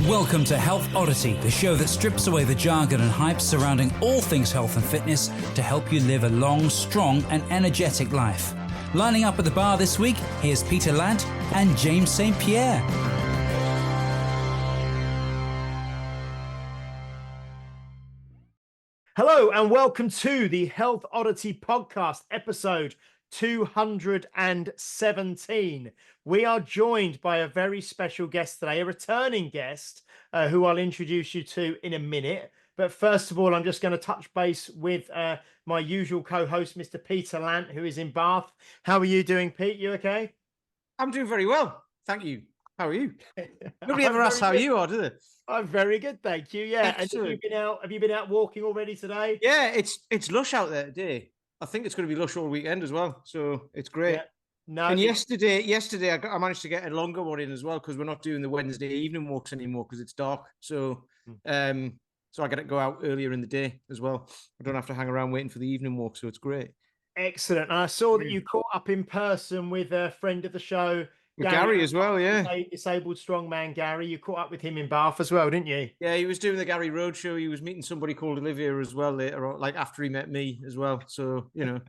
Welcome to Health Oddity, the show that strips away the jargon and hype surrounding all things health and fitness to help you live a long, strong and energetic life. Lining up at the bar this week, here's Peter Lant and James St. Pierre. Hello and welcome to the Health Oddity podcast, episode 217. We are joined by a very special guest today, a returning guest who I'll introduce you to in a minute. But first of all, I'm just going to touch base with my usual co-host, Mr. Peter Lant, who is in Bath. How are you doing, Pete? You okay? I'm doing very well. Thank you. How are you? Nobody ever asks how you are, do they? I'm very good, thank you. Yeah. Excellent. And have you been out walking already today? Yeah, it's lush out there today. I think it's going to be lush all weekend as well. So it's great. Yeah. No, and yesterday I managed to get a longer one in as well because we're not doing the Wednesday evening walks anymore because it's dark. So so I got to go out earlier in the day as well. I don't have to hang around waiting for the evening walk. So it's great. Excellent. And I saw that you caught up in person with a friend of the show, Gary as well, yeah. Disabled strongman Gary. You caught up with him in Bath as well, didn't you? Yeah, he was doing the Gary Road show. He was meeting somebody called Olivia as well later on, like after he met me as well. So, you know,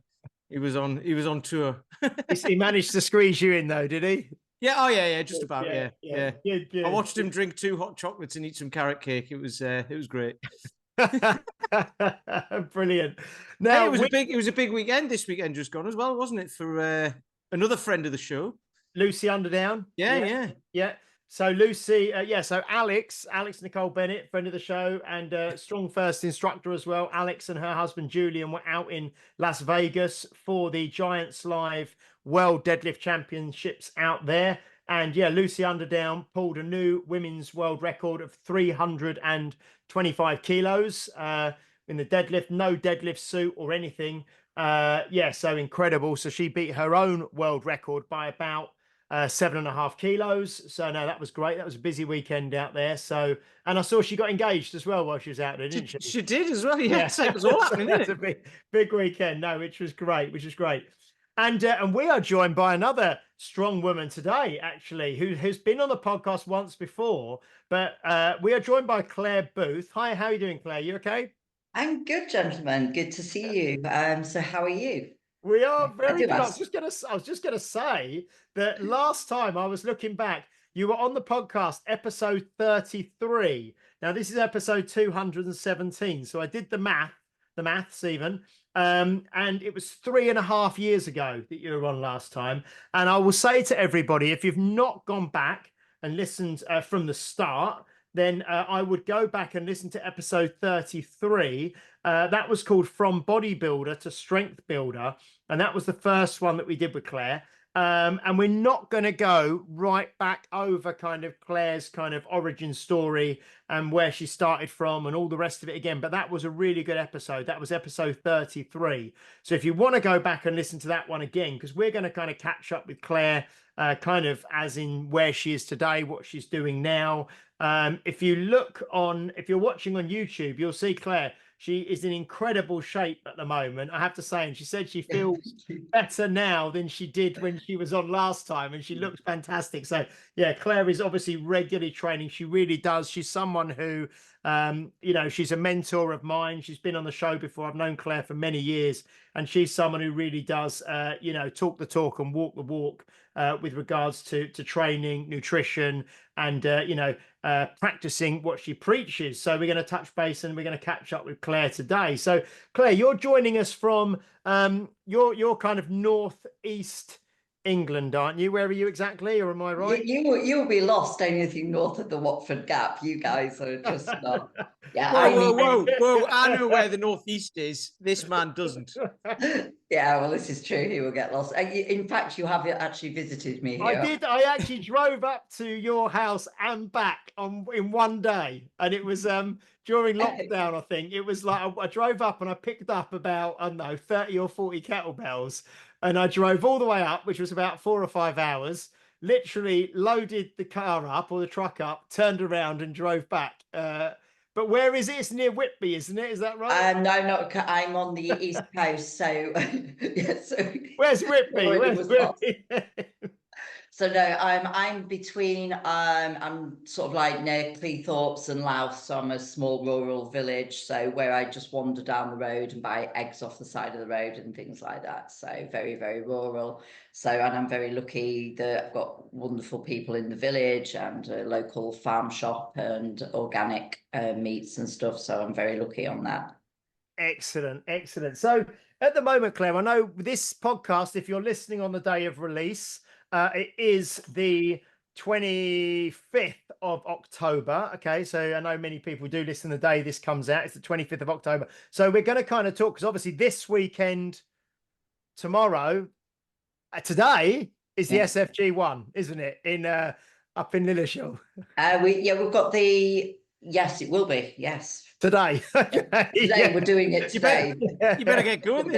he was on tour. He managed to squeeze you in though, did he? Yeah, oh yeah, just about, yeah. Good. I watched him drink 2 hot chocolates and eat some carrot cake. It was great. Brilliant. Now it was a big weekend this weekend just gone as well, wasn't it? For another friend of the show. Lucy Underdown. Yeah. So Lucy, so Alex Nicole Bennett, friend of the show, and Strongfirst instructor as well. Alex and her husband Julian were out in Las Vegas for the Giants Live World Deadlift Championships out there. And yeah, Lucy Underdown pulled a new women's world record of 325 kilos in the deadlift, no deadlift suit or anything. So incredible. So she beat her own world record by about 7.5 kilos. So no, that was great. That was a busy weekend out there. So, and I saw she got engaged as well while she was out there, didn't she? She did as well. Yeah. So it was all happening. That's a big weekend. No, which was great. And we are joined by another strong woman today, actually, who's been on the podcast once before. But we are joined by Claire Booth. Hi, how are you doing, Claire? You okay? I'm good, gentlemen. Good to see you. So how are you? We are very good. I was just gonna say that last time I was looking back, you were on the podcast episode 33. Now this is episode 217. So I did the maths even. And it was 3.5 years ago that you were on last time. And I will say to everybody, if you've not gone back and listened from the start, then I would go back and listen to episode 33. That was called From Bodybuilder to Strength Builder. And that was the first one that we did with Claire. And we're not going to go right back over kind of Claire's kind of origin story and where she started from and all the rest of it again. But that was a really good episode. That was episode 33. So if you want to go back and listen to that one again, because we're going to kind of catch up with Claire kind of as in where she is today, what she's doing now. If you're watching on YouTube, you'll see Claire. She is in incredible shape at the moment, I have to say. And she said she feels better now than she did when she was on last time. And she looks fantastic. So, yeah, Claire is obviously regularly training. She really does. She's someone who, she's a mentor of mine. She's been on the show before. I've known Claire for many years. And she's someone who really does, talk the talk and walk the walk with regards to training, nutrition, and, practicing what she preaches. So we're going to touch base and we're going to catch up with Claire today. So Claire, you're joining us from your kind of northeast England, aren't you? Where are you exactly, or am I right? You'll be lost anything north of the Watford Gap. You guys are just not. Yeah. Whoa! I know where the northeast is. This man doesn't. Yeah, well, this is true. He will get lost. In fact, you have actually visited me here. I did. I actually drove up to your house and back in one day, and it was during lockdown. I think it was like I drove up and I picked up about 30 or 40 kettlebells. And I drove all the way up, which was about 4 or 5 hours, literally loaded the car up or the truck up, turned around and drove back. But where is it? It's near Whitby, isn't it? Is that right? No, not. I'm on the East Coast. So, yeah, Where's Whitby? So no, I'm between I'm sort of like near Cleethorpes and Louth, so I'm a small rural village, so where I just wander down the road and buy eggs off the side of the road and things like that. So very, very rural. So, and I'm very lucky that I've got wonderful people in the village and a local farm shop and organic meats and stuff. So I'm very lucky on that. Excellent, excellent. So at the moment, Claire, I know this podcast, if you're listening on the day of release, it is the 25th of October. Okay, so I know many people do listen the day this comes out. It's the 25th of October. So we're going to kind of talk, because obviously this weekend, today is the SFG one, isn't it? In up in Lilleshall. We've got yes, it will be. Yes. Today. Today we're doing it today. You better get going.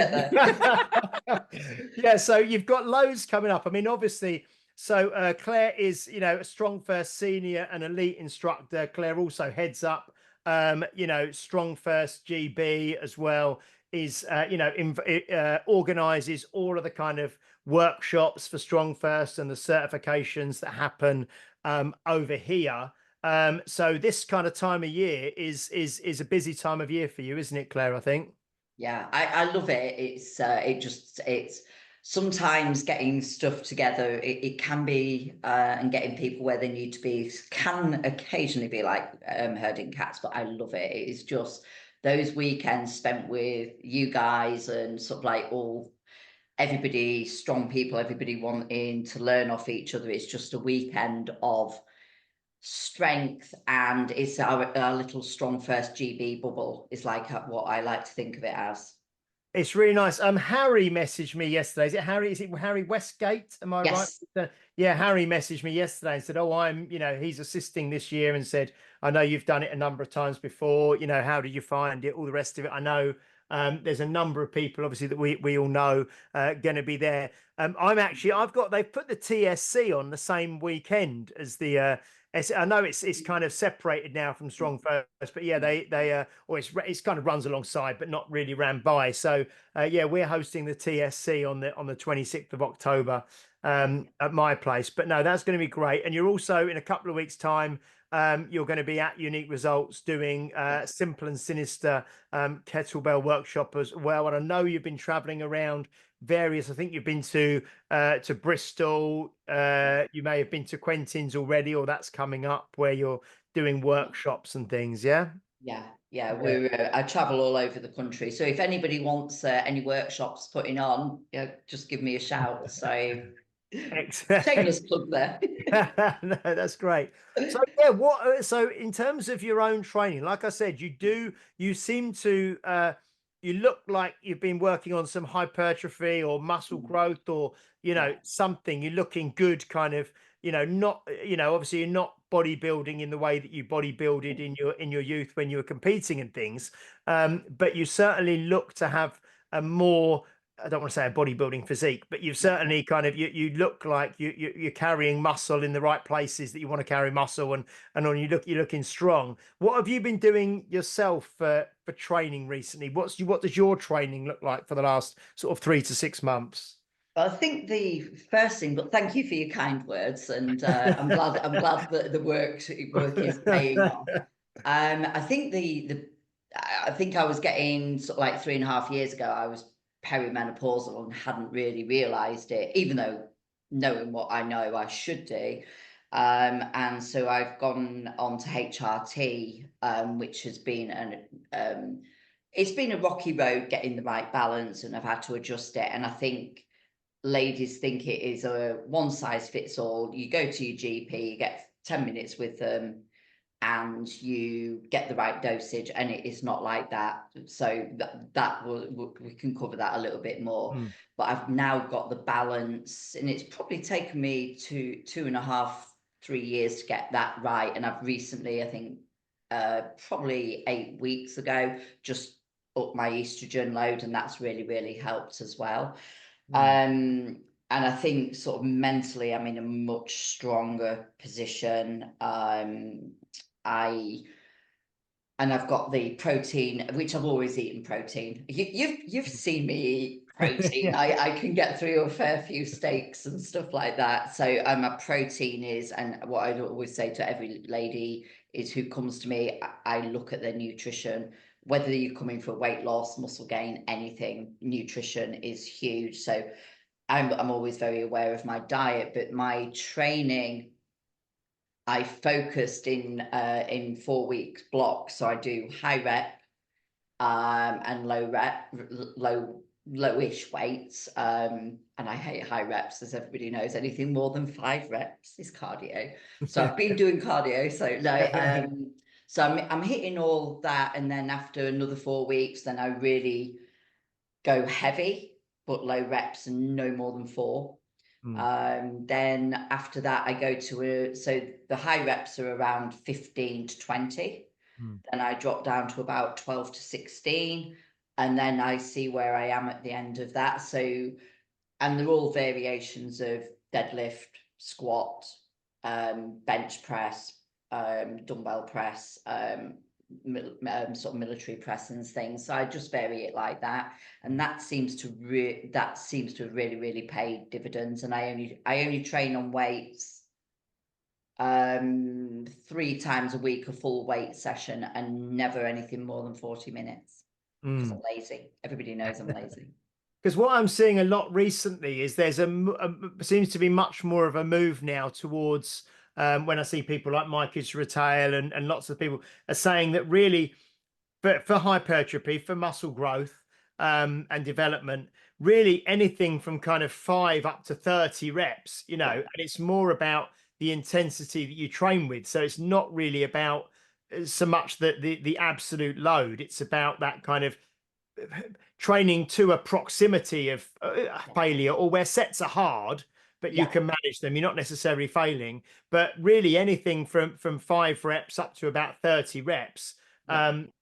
Yeah, so you've got loads coming up. I mean, obviously, so Claire is, a Strongfirst Senior and Elite Instructor. Claire also heads up, Strongfirst GB as well. Is organizes all of the kind of workshops for Strongfirst and the certifications that happen over here. So this kind of time of year is a busy time of year for you, isn't it, Claire? I think. Yeah, I love it. It's sometimes getting stuff together. It can be and getting people where they need to be can occasionally be like herding cats, but I love it. It is just those weekends spent with you guys and sort of like everybody, strong people, everybody wanting to learn off each other. It's just a weekend of strength, and it's our little Strongfirst GB bubble is like what I like to think of it as. It's really nice. Harry messaged me yesterday. Is it Harry Westgate? Am I Yes. right? Yeah, Harry messaged me yesterday and said, "Oh, he's assisting this year," and said, "I know you've done it a number of times before. How did you find it? All the rest of it." I know there's a number of people, obviously, that we all know going to be there. They've put the TSC on the same weekend as the. I know it's kind of separated now from Strongfirst, but yeah, it's kind of runs alongside, but not really ran by. So we're hosting the TSC on the 26th of October at my place. But no, that's going to be great. And you're also in a couple of weeks' time. You're going to be at Unique Results doing Simple and Sinister kettlebell workshop as well. And I know you've been traveling around various. I think you've been to Bristol. You may have been to Quentin's already, or that's coming up where you're doing workshops and things. Yeah. Yeah. I travel all over the country. So if anybody wants any workshops putting on, just give me a shout. So. Excellent. Shameless plug there. No, that's great. So so in terms of your own training, like I said, you seem to you look like you've been working on some hypertrophy or muscle growth, or something. You're looking good, kind of, not, obviously you're not bodybuilding in the way that you bodybuilded in your youth when you were competing and things, but you certainly look to have a more, I don't want to say a bodybuilding physique, but you've certainly kind of, you look like you're carrying muscle in the right places that you want to carry muscle, and you're looking strong. What have you been doing yourself for training recently? What does your training look like for the last sort of 3 to 6 months? Well, I think the first thing, but thank you for your kind words, and I'm glad that the work is paying off. I think I was getting sort of like 3.5 years ago, I was perimenopausal and hadn't really realized it, even though knowing what I know I should do. And so I've gone on to HRT, which has been it's been a rocky road getting the right balance, and I've had to adjust it. And I think ladies think it is a one size fits all. You go to your GP, you get 10 minutes with them, and you get the right dosage, and it is not like that. So we can cover that a little bit more. But I've now got the balance, and it's probably taken me 2.5, 3 years to get that right. And I've recently, I think probably 8 weeks ago, just upped my estrogen load, and that's really, really helped as well. And I think sort of mentally, I'm in a much stronger position. And I've got the protein, which I've always eaten protein. You've seen me eat protein. Yeah. I can get through a fair few steaks and stuff like that. So my protein is, and what I always say to every lady is who comes to me, I look at their nutrition, whether you're coming for weight loss, muscle gain, anything, nutrition is huge. So I'm always very aware of my diet, but my training, I focused in 4 weeks blocks. So I do high rep and lowish weights. And I hate high reps, as everybody knows. Anything more than 5 reps is cardio. So I've been doing cardio. So no, so I'm hitting all that, and then after another 4 weeks, then I really go heavy, but low reps and no more than 4. Then after that, I go to so the high reps are around 15 to 20. Then I drop down to about 12 to 16. And then I see where I am at the end of that. So, and they're all variations of deadlift, squat, bench press, dumbbell press, sort of military press and things. So I just vary it like that, and that seems to really pay dividends. And I only train on weights 3 times a week, a full weight session, and never anything more than 40 minutes because I'm lazy. Everybody knows I'm lazy. Because what I'm seeing a lot recently is there's seems to be much more of a move now towards when I see people like Mike Israel and lots of people are saying that really for hypertrophy, for muscle growth and development, really anything from kind of 5 up to 30 reps, you know, and it's more about the intensity that you train with. So it's not really about so much the absolute load. It's about that kind of training to a proximity of failure, or where sets are hard, but you can manage them. You're not necessarily failing, but really anything from 5 reps up to about 30 reps.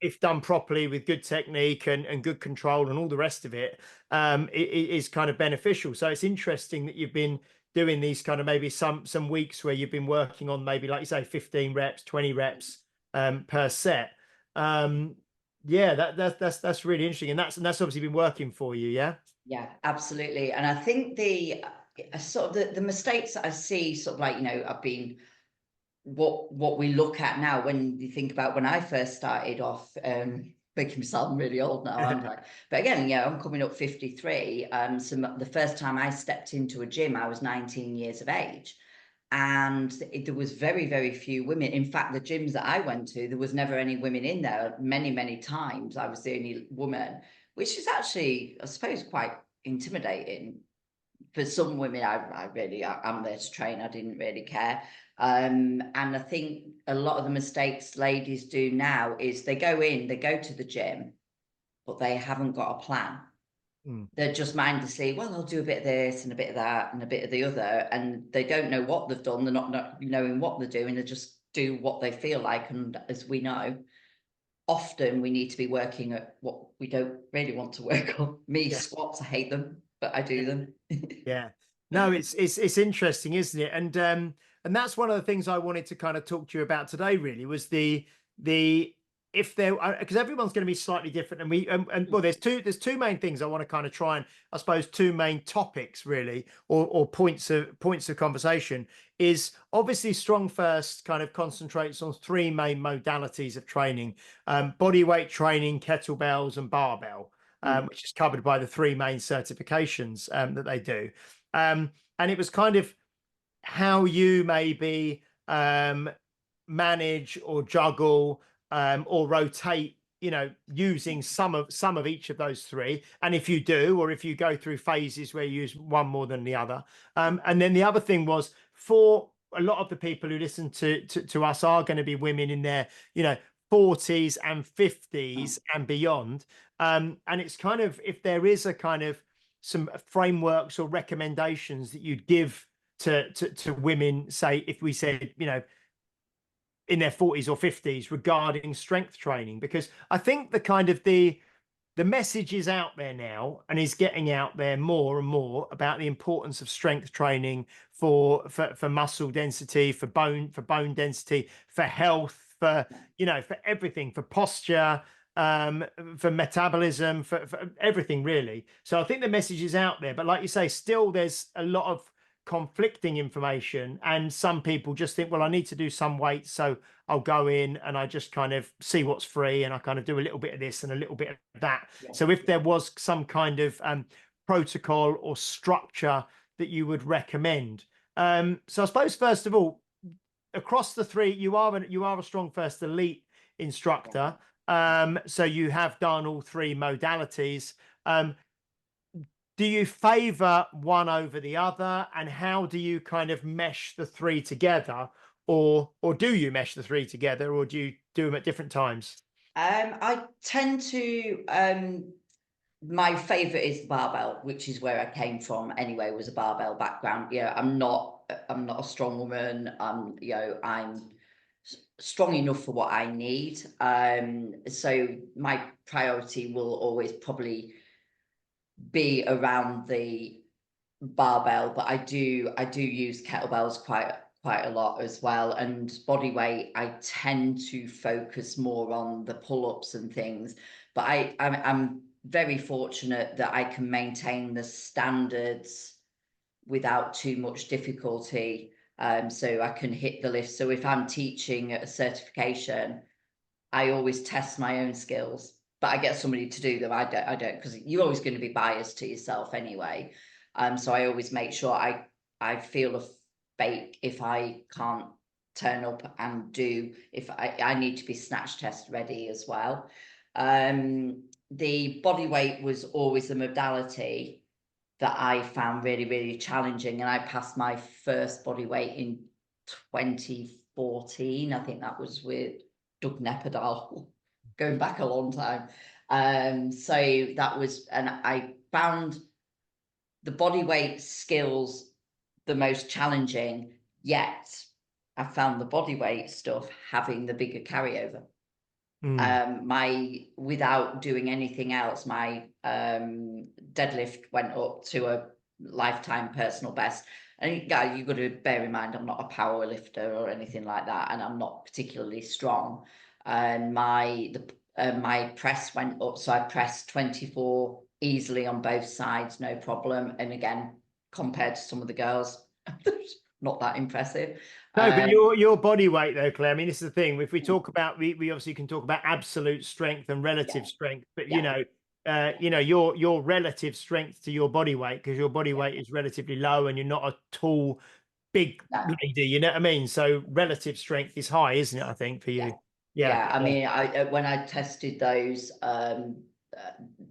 If done properly with good technique and good control and all the rest of it, it is kind of beneficial. So it's interesting that you've been doing these kind of maybe some weeks where you've been working on maybe, like you say, 15 reps, 20 reps per set. Yeah, that's really interesting, and that's obviously been working for you. Yeah, absolutely. And I think the sort of the mistakes that I see, sort of like, you know, I've been what we look at now when you think about when I first started off, making me sound really old now, aren't I? But again, yeah, I'm coming up 53. So the first time I stepped into a gym, I was 19 years of age. And there was very few women. In fact, the gyms that I went to, there was never any women in there. Many times I was the only woman, which is actually, I suppose, quite intimidating. For some women, I'm there to train. I didn't really care. And I think a lot of the mistakes ladies do now is they go to the gym, but they haven't got a plan. They're just mindlessly, well, I'll do a bit of this and a bit of that and a bit of the other, and they don't know what they've done. They're not knowing what they're doing. They just do what they feel like. And as we know, often we need to be working at what we don't really want to work on. Squats, I hate them, but I do them. Yeah. No, it's interesting, isn't it? And that's one of the things I wanted to kind of talk to you about today, really, was the if there, because everyone's going to be slightly different, and well, there's two main things I want to kind of try and, I suppose, 2 main topics really, or points of conversation. Is obviously Strongfirst kind of concentrates on 3 main modalities of training: bodyweight training, kettlebells, and barbell, which is covered by the 3 main certifications that they do. And it was kind of how you maybe manage or juggle or rotate, you know, using some of each of those 3, and if you do, or if you go through phases where you use one more than the other. And then the other thing was, for a lot of the people who listen to us are going to be women in their, you know, 40s and 50s and beyond. And it's kind of, if there is a kind of some frameworks or recommendations that you'd give to women, say, if we said, you know, in their 40s or 50s, regarding strength training, because I think the kind of the message is out there now, and is getting out there more and more, about the importance of strength training for muscle density, for bone density, for health, for, you know, for everything, for posture. for metabolism, for everything really. So I think the message is out there, but like you say, still there's a lot of conflicting information, and some people just think, well, I need to do some weight, so I'll go in and I just kind of see what's free, and I kind of do a little bit of this and a little bit of that. So if there was some kind of protocol or structure that you would recommend. So I suppose first of all, across the three, you are a Strongfirst Elite instructor. So you have done all three modalities. Do you favor one over the other, and how do you kind of mesh the three together, or do you mesh the three together, or do you do them at different times? I tend to, my favorite is barbell, which is where I came from anyway, was a barbell background. Yeah, I'm not a strong woman. I'm strong enough for what I need. So my priority will always probably be around the barbell, but I do use kettlebells quite a lot as well. And body weight, I tend to focus more on the pull-ups and things, but I'm very fortunate that I can maintain the standards without too much difficulty. So I can hit the lift. So if I'm teaching at a certification, I always test my own skills, but I get somebody to do them. I don't, because you're always going to be biased to yourself anyway. So I always make sure I feel a fake if I can't turn up and do, if I need to be snatch test ready as well. The body weight was always a modality that I found really, really challenging. And I passed my first body weight in 2014. I think that was with Doug Nepodal, going back a long time. So that was, and I found the body weight skills the most challenging, yet I found the body weight stuff having the bigger carryover. Without doing anything else, my deadlift went up to a lifetime personal best. And guys, you've got to bear in mind, I'm not a power lifter or anything like that, and I'm not particularly strong. And my press went up, so I pressed 24 easily on both sides, no problem. And again, compared to some of the girls, not that impressive. No, but your body weight though, Claire, I mean, this is the thing. If we talk about, we obviously can talk about absolute strength and relative strength, but you know, your relative strength to your body weight, because your body weight is relatively low and you're not a tall, big lady, you know what I mean? So relative strength is high, isn't it? I think for you. Yeah. I mean, when I tested those, I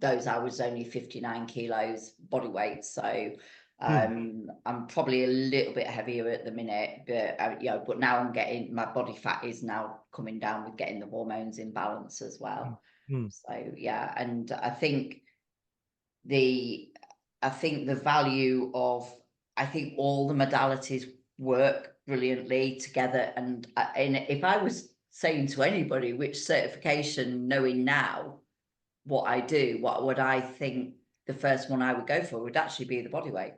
was only 59 kilos body weight. So I'm probably a little bit heavier at the minute, but but now I'm getting, my body fat is now coming down with getting the hormones in balance as well. So yeah, and I think the value of, I think all the modalities work brilliantly together. And if I was saying to anybody which certification, knowing now what I do, what would I think the first one I would go for would actually be the body weight.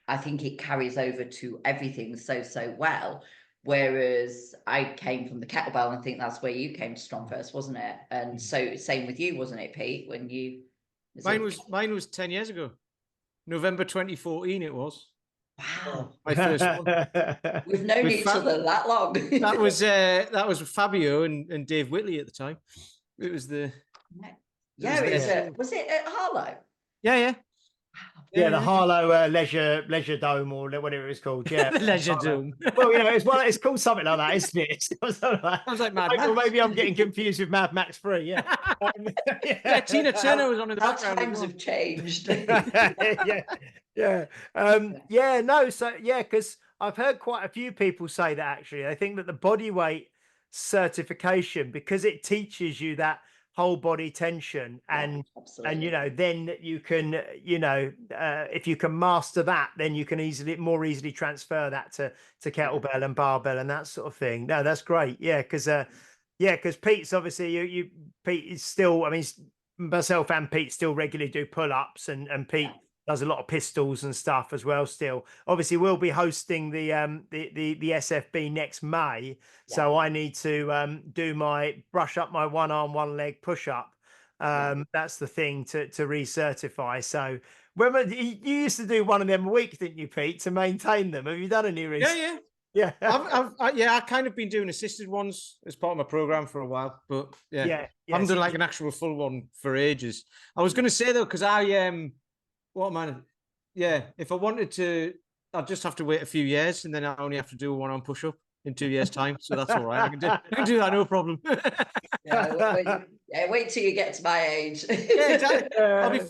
I think it carries over to everything so well. Whereas I came from the kettlebell, and I think that's where you came to Strongfirst, wasn't it? And so same with you, wasn't it, Pete? When you mine was 10 years ago. November 2014 it was. Wow. My first one. We've known each other that long. that was Fabio and Dave Whitley at the time. It was the was it at Harlow? Yeah. Yeah, the Harlow Leisure Dome, or whatever it's called. Yeah, the Leisure Dome. Well, it's called something like that, isn't it? Sounds like Mad Max. Or maybe I'm getting confused with Mad Max 3. Yeah. Tina Turner was on in the background. Times have changed. Because I've heard quite a few people say that actually. They think that the body weight certification, because it teaches you that whole body tension, and then you can, if you can master that, then you can more easily transfer that to kettlebell and barbell and that sort of thing. No, that's great. Because Pete's obviously Pete is still, I mean, myself and Pete still regularly do pull-ups, and Pete does a lot of pistols and stuff as well. Still, obviously, we'll be hosting the SFB next May, so I need to brush up my one arm, one leg push up. That's the thing to recertify. So you used to do one of them a week, didn't you, Pete, to maintain them? Have you done any recently? Yeah. I've kind of been doing assisted ones as part of my program for a while, but I haven't done like an actual full one for ages. I was going to say though, because if I wanted to, I'd just have to wait a few years, and then I only have to do a one-arm push-up in 2 years' time. So that's all right. I can do that, no problem. Wait till you get to my age. Exactly.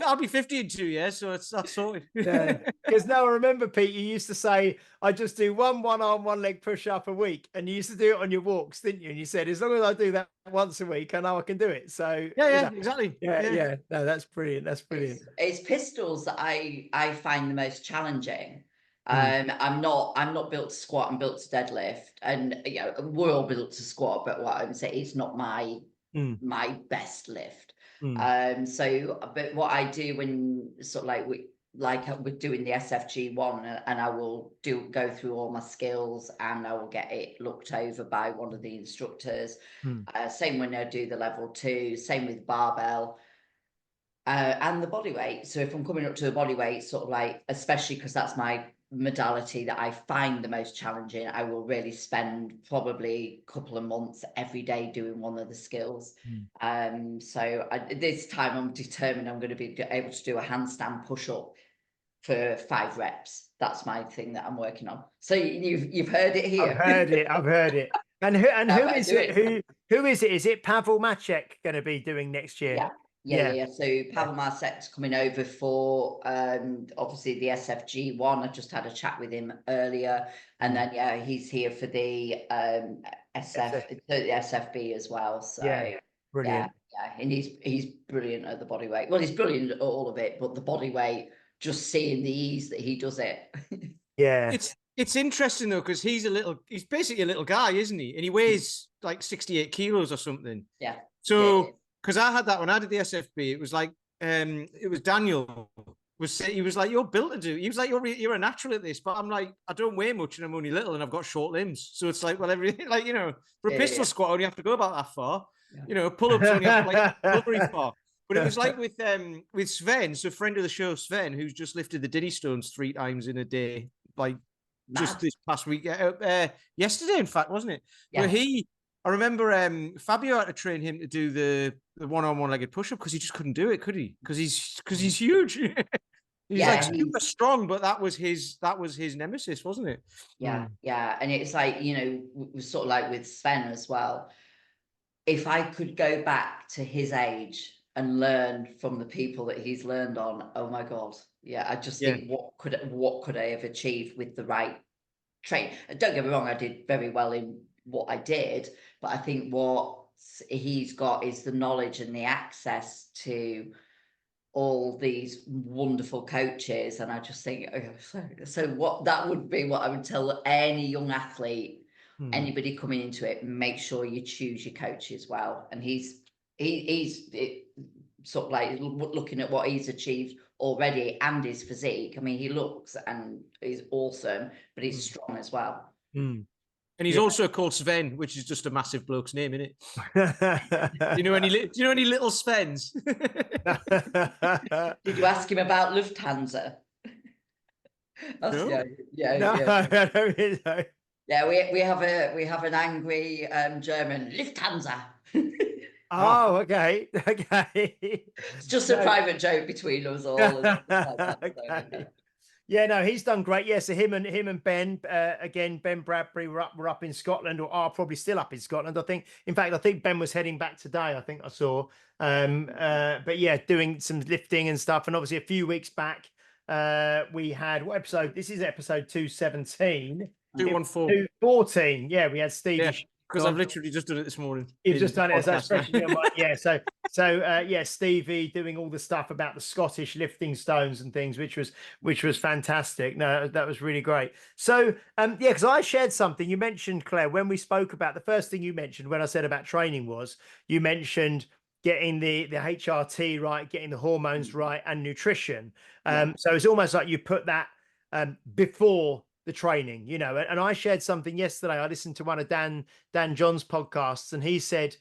I'll be 50 in 2 years, so that's sorted. Because now I remember, Pete, you used to say, I just do one arm, one leg push up a week, and you used to do it on your walks, didn't you? And you said, as long as I do that once a week, I know I can do it. So exactly. Yeah. No, that's brilliant. That's brilliant. It's pistols that I find the most challenging. I'm not built to squat. I'm built to deadlift, and we're all built to squat. But what I'm saying, it's not my best lift. But what I do when sort of we're doing the SFG one, and I will go through all my skills, and I will get it looked over by one of the instructors. Same when I do the level 2. Same with barbell. And the body weight. So if I'm coming up to the body weight, sort of especially because that's my modality that I find the most challenging, I will really spend probably a couple of months every day doing one of the skills. This time I'm determined I'm going to be able to do a handstand push-up for 5 reps. That's my thing that I'm working on. So you've heard it here. I've heard it. And who is it? Who is it? Is it Pavel Macek going to be doing next year? Yeah. So Pavel Marsek's coming over for obviously the SFG one. I just had a chat with him earlier, and then he's here for the SFB as well. So brilliant. And he's brilliant at the body weight. Well, he's brilliant at all of it, but the body weight, just seeing the ease that he does it. It's interesting though, because he's basically a little guy, isn't he? And he weighs like 68 kilos or something. Yeah. So. Because I had that when I did the SFB, it was like, it was Daniel. He was like, you're built to do. He was like, you're a natural at this. But I'm like, I don't weigh much and I'm only little and I've got short limbs. So it's like, well, everything, for a pistol squat, I only have to go about that far. Pull-ups only have to go very far. But it was like with Sven, so friend of the show, Sven, who's just lifted the Diddy stones 3 times in a day, just this past week. Yesterday, in fact, wasn't it? Yeah. Where I remember Fabio had to train him to do the one-on one-legged push-up because he just couldn't do it, could he? Because he's huge. He's super strong, but that was his nemesis, wasn't it? Yeah. And it's like, sort of like with Sven as well. If I could go back to his age and learn from the people that he's learned on, oh my God. Yeah, I just think what could I have achieved with the right training? Don't get me wrong, I did very well in what I did, but I think what he's got is the knowledge and the access to all these wonderful coaches. And I just think, so what that would be what I would tell any young athlete, anybody coming into it, make sure you choose your coaches well. And he's sort of like looking at what he's achieved already and his physique. I mean, he looks and he's awesome, but he's strong as well. And he's also called Sven, which is just a massive bloke's name, isn't it? Do you know any little Svens? Did you ask him about Lufthansa? No. Yeah, we have an angry German, Lufthansa. Oh, okay. It's just a private joke between us all. Okay. Yeah, no, he's done great. Yeah, so him and Ben, again, Ben Bradbury were up in Scotland, or are probably still up in Scotland. I think Ben was heading back today. I think I saw. But yeah, doing some lifting and stuff. And obviously, a few weeks back, we had what episode? This is episode 217. 214. 214. Yeah, we had Steve. Yeah. Because I've literally just done it this morning. You've just done it as that's freshly on my, yeah. So Stevie doing all the stuff about the Scottish lifting stones and things, which was fantastic. No, that was really great. So because I shared something. You mentioned, Claire, when we spoke about the first thing you mentioned when I said about training was you mentioned getting the HRT right, getting the hormones right, and nutrition. So it's almost like you put that before the training, you know. And I shared something yesterday. I listened to one of Dan John's podcasts, and he said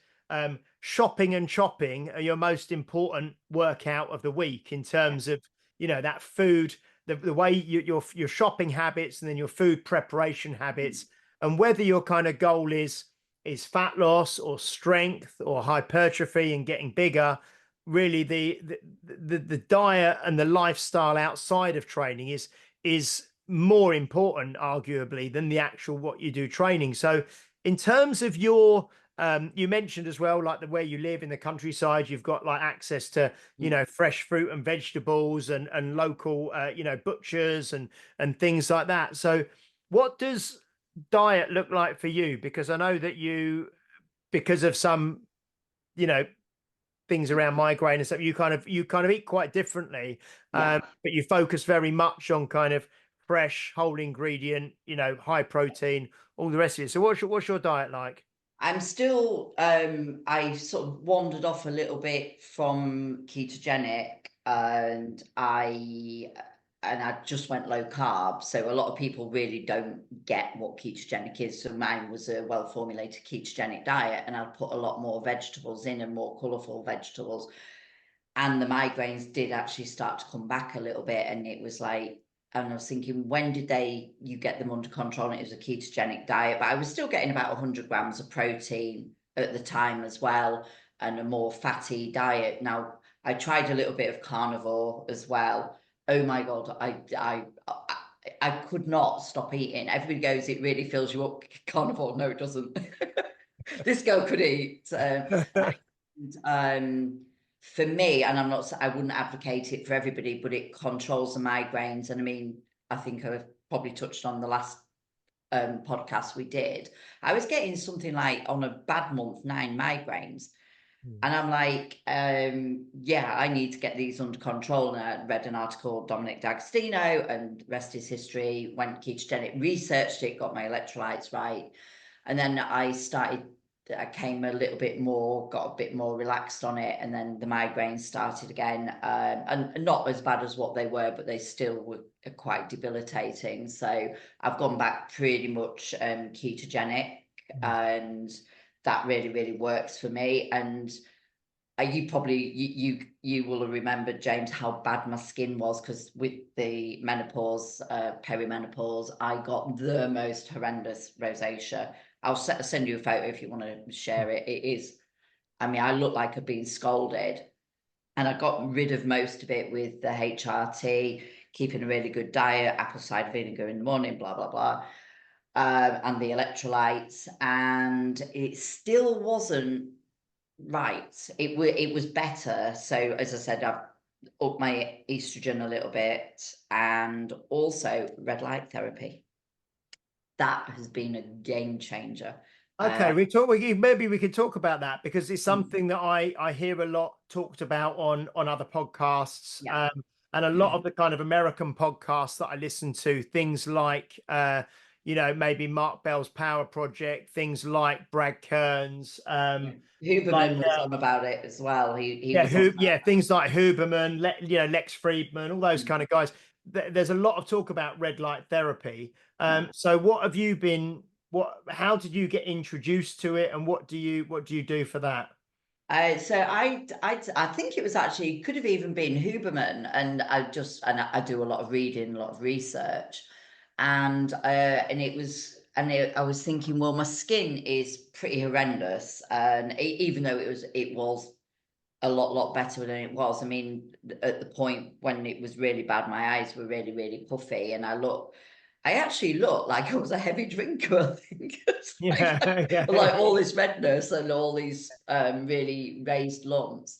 shopping and chopping are your most important workout of the week in terms of, you know, that food, the way your shopping habits, and then your food preparation habits, and whether your kind of goal is fat loss or strength or hypertrophy and getting bigger. Really, the diet and the lifestyle outside of training is more important, arguably, than the actual what you do training. So in terms of your you mentioned as well, like the where you live in the countryside, you've got like access to, you know, fresh fruit and vegetables and local you know, butchers and things like that. So what does diet look like for you? Because I know that you, because of some, you know, things around migraine and stuff, you kind of eat quite differently, but you focus very much on kind of fresh, whole ingredient, you know, high protein, all the rest of it. So what's your diet like? I'm still, I sort of wandered off a little bit from ketogenic, and I just went low carb. So a lot of people really don't get what ketogenic is. So mine was a well-formulated ketogenic diet, and I'd put a lot more vegetables in, and more colourful vegetables. And the migraines did actually start to come back a little bit, and it was like, and I was thinking, when did you get them under control? And it was a ketogenic diet, but I was still getting about 100 grams of protein at the time as well, and a more fatty diet. Now, I tried a little bit of carnivore as well. Oh my God, I could not stop eating. Everybody goes, it really fills you up. Carnivore, no, it doesn't. This girl could eat. For me, and I wouldn't advocate it for everybody, but it controls the migraines. And I mean, I think I've probably touched on the last podcast we did. I was getting something like, on a bad month, 9 migraines. And I'm like, yeah, I need to get these under control. And I read an article, Dominic D'Agostino, and rest is history, went ketogenic, researched it, got my electrolytes right. And then I came a little bit more, got a bit more relaxed on it, and then the migraines started again, and not as bad as what they were, but they still were quite debilitating. So I've gone back pretty much ketogenic, and that really works for me. And you probably you will have remembered, James, how bad my skin was, because with the menopause, perimenopause, I got the most horrendous rosacea. I'll send you a photo if you want to share it. It is, I mean, I look like I've been scalded, and I got rid of most of it with the HRT, keeping a really good diet, apple cider vinegar in the morning, blah, blah, blah, and the electrolytes, and it still wasn't right. It was better. So as I said, I've upped my estrogen a little bit, and also red light therapy. That has been a game changer. Okay, maybe we could talk about that, because it's something that I hear a lot talked about on other podcasts, and a lot of the kind of American podcasts that I listen to, things like you know, maybe Mark Bell's Power Project, things like Brad Kearns, Huberman was on about it as well. Things like Huberman, you know, Lex Friedman, all those kind of guys. There's a lot of talk about red light therapy. So what have you been? How did you get introduced to it, and what do you do for that? So I think it was actually, could have even been Huberman, and I do a lot of reading, a lot of research, and it was, and I was thinking, well, my skin is pretty horrendous, and even though it was a lot better than it was. I mean, at the point when it was really bad, my eyes were really puffy, and I actually looked like I was a heavy drinker, I think. Like all this redness and all these really raised lumps.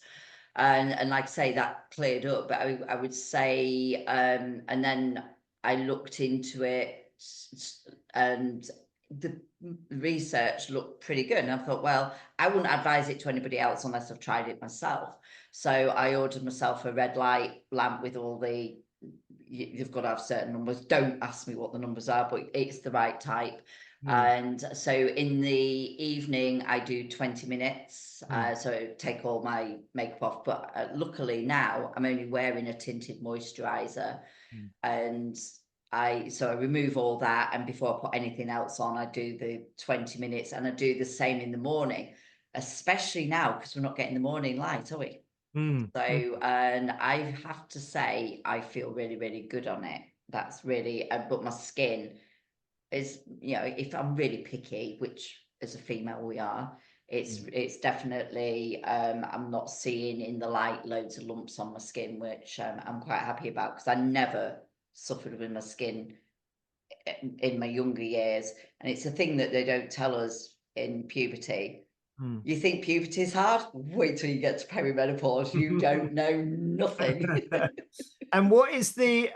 And like I say, that cleared up. But I would say, and then I looked into it, and the research looked pretty good. And I thought, well, I wouldn't advise it to anybody else unless I've tried it myself. So I ordered myself a red light lamp with all the, you've got to have certain numbers. Don't ask me what the numbers are, but it's the right type. And so in the evening, I do 20 minutes. So take all my makeup off. But luckily now I'm only wearing a tinted moisturizer. And I remove all that. And before I put anything else on, I do the 20 minutes, and I do the same in the morning, especially now because we're not getting the morning light, are we? So, and I have to say, I feel really, really good on it. That's really, but my skin is, if I'm really picky, which as a female we are, it's definitely, I'm not seeing in the light loads of lumps on my skin, which I'm quite happy about, because I never suffered with my skin in my younger years. And it's a thing that they don't tell us in puberty. You think puberty is hard? Wait till you get to perimenopause. You don't know nothing. And what is the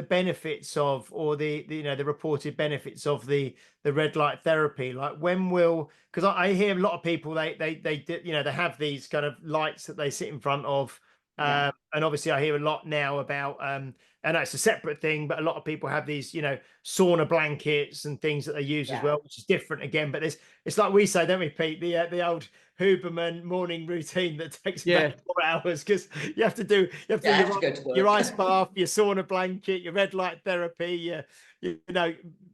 benefits of, or the reported benefits of the red light therapy? Like, when will, because I hear a lot of people, they have these kind of lights that they sit in front of, and obviously I hear a lot now about and it's a separate thing, but a lot of people have these sauna blankets and things that they use as well, which is different again. But it's like we say, don't we, Pete, the old Huberman morning routine that takes about 4 hours, because you have to do your ice bath, your sauna blanket, your red light therapy,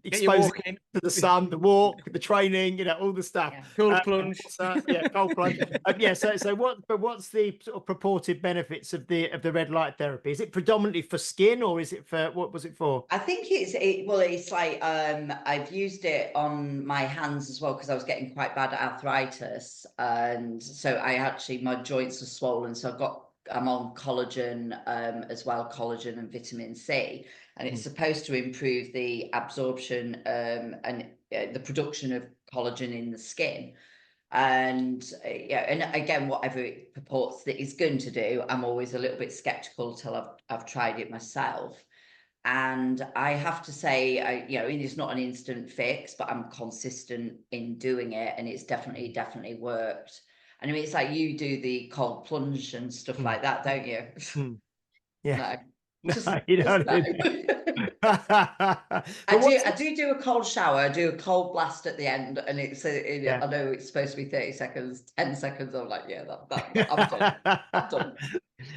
exposing to the sun, the walk, the training, all the stuff. Cold plunge. Cold plunge. So what's the sort of purported benefits of the red light therapy? Is it predominantly for skin, or is it for, what was it for? I think it's like I've used it on my hands as well, because I was getting quite bad arthritis, and so my joints are swollen, so I'm on collagen as well, collagen and vitamin C, and it's supposed to improve the absorption and the production of collagen in the skin. And and again, whatever it purports that it's going to do, I'm always a little bit skeptical till I've tried it myself. And I have to say, it's not an instant fix, but I'm consistent in doing it, and it's definitely worked. And I mean, it's like you do the cold plunge and stuff like that, don't you? Yeah. No, you don't. no. I do a cold shower. I do a cold blast at the end, and I know it's supposed to be 30 seconds, 10 seconds. I'm like, I'm done. I'm done.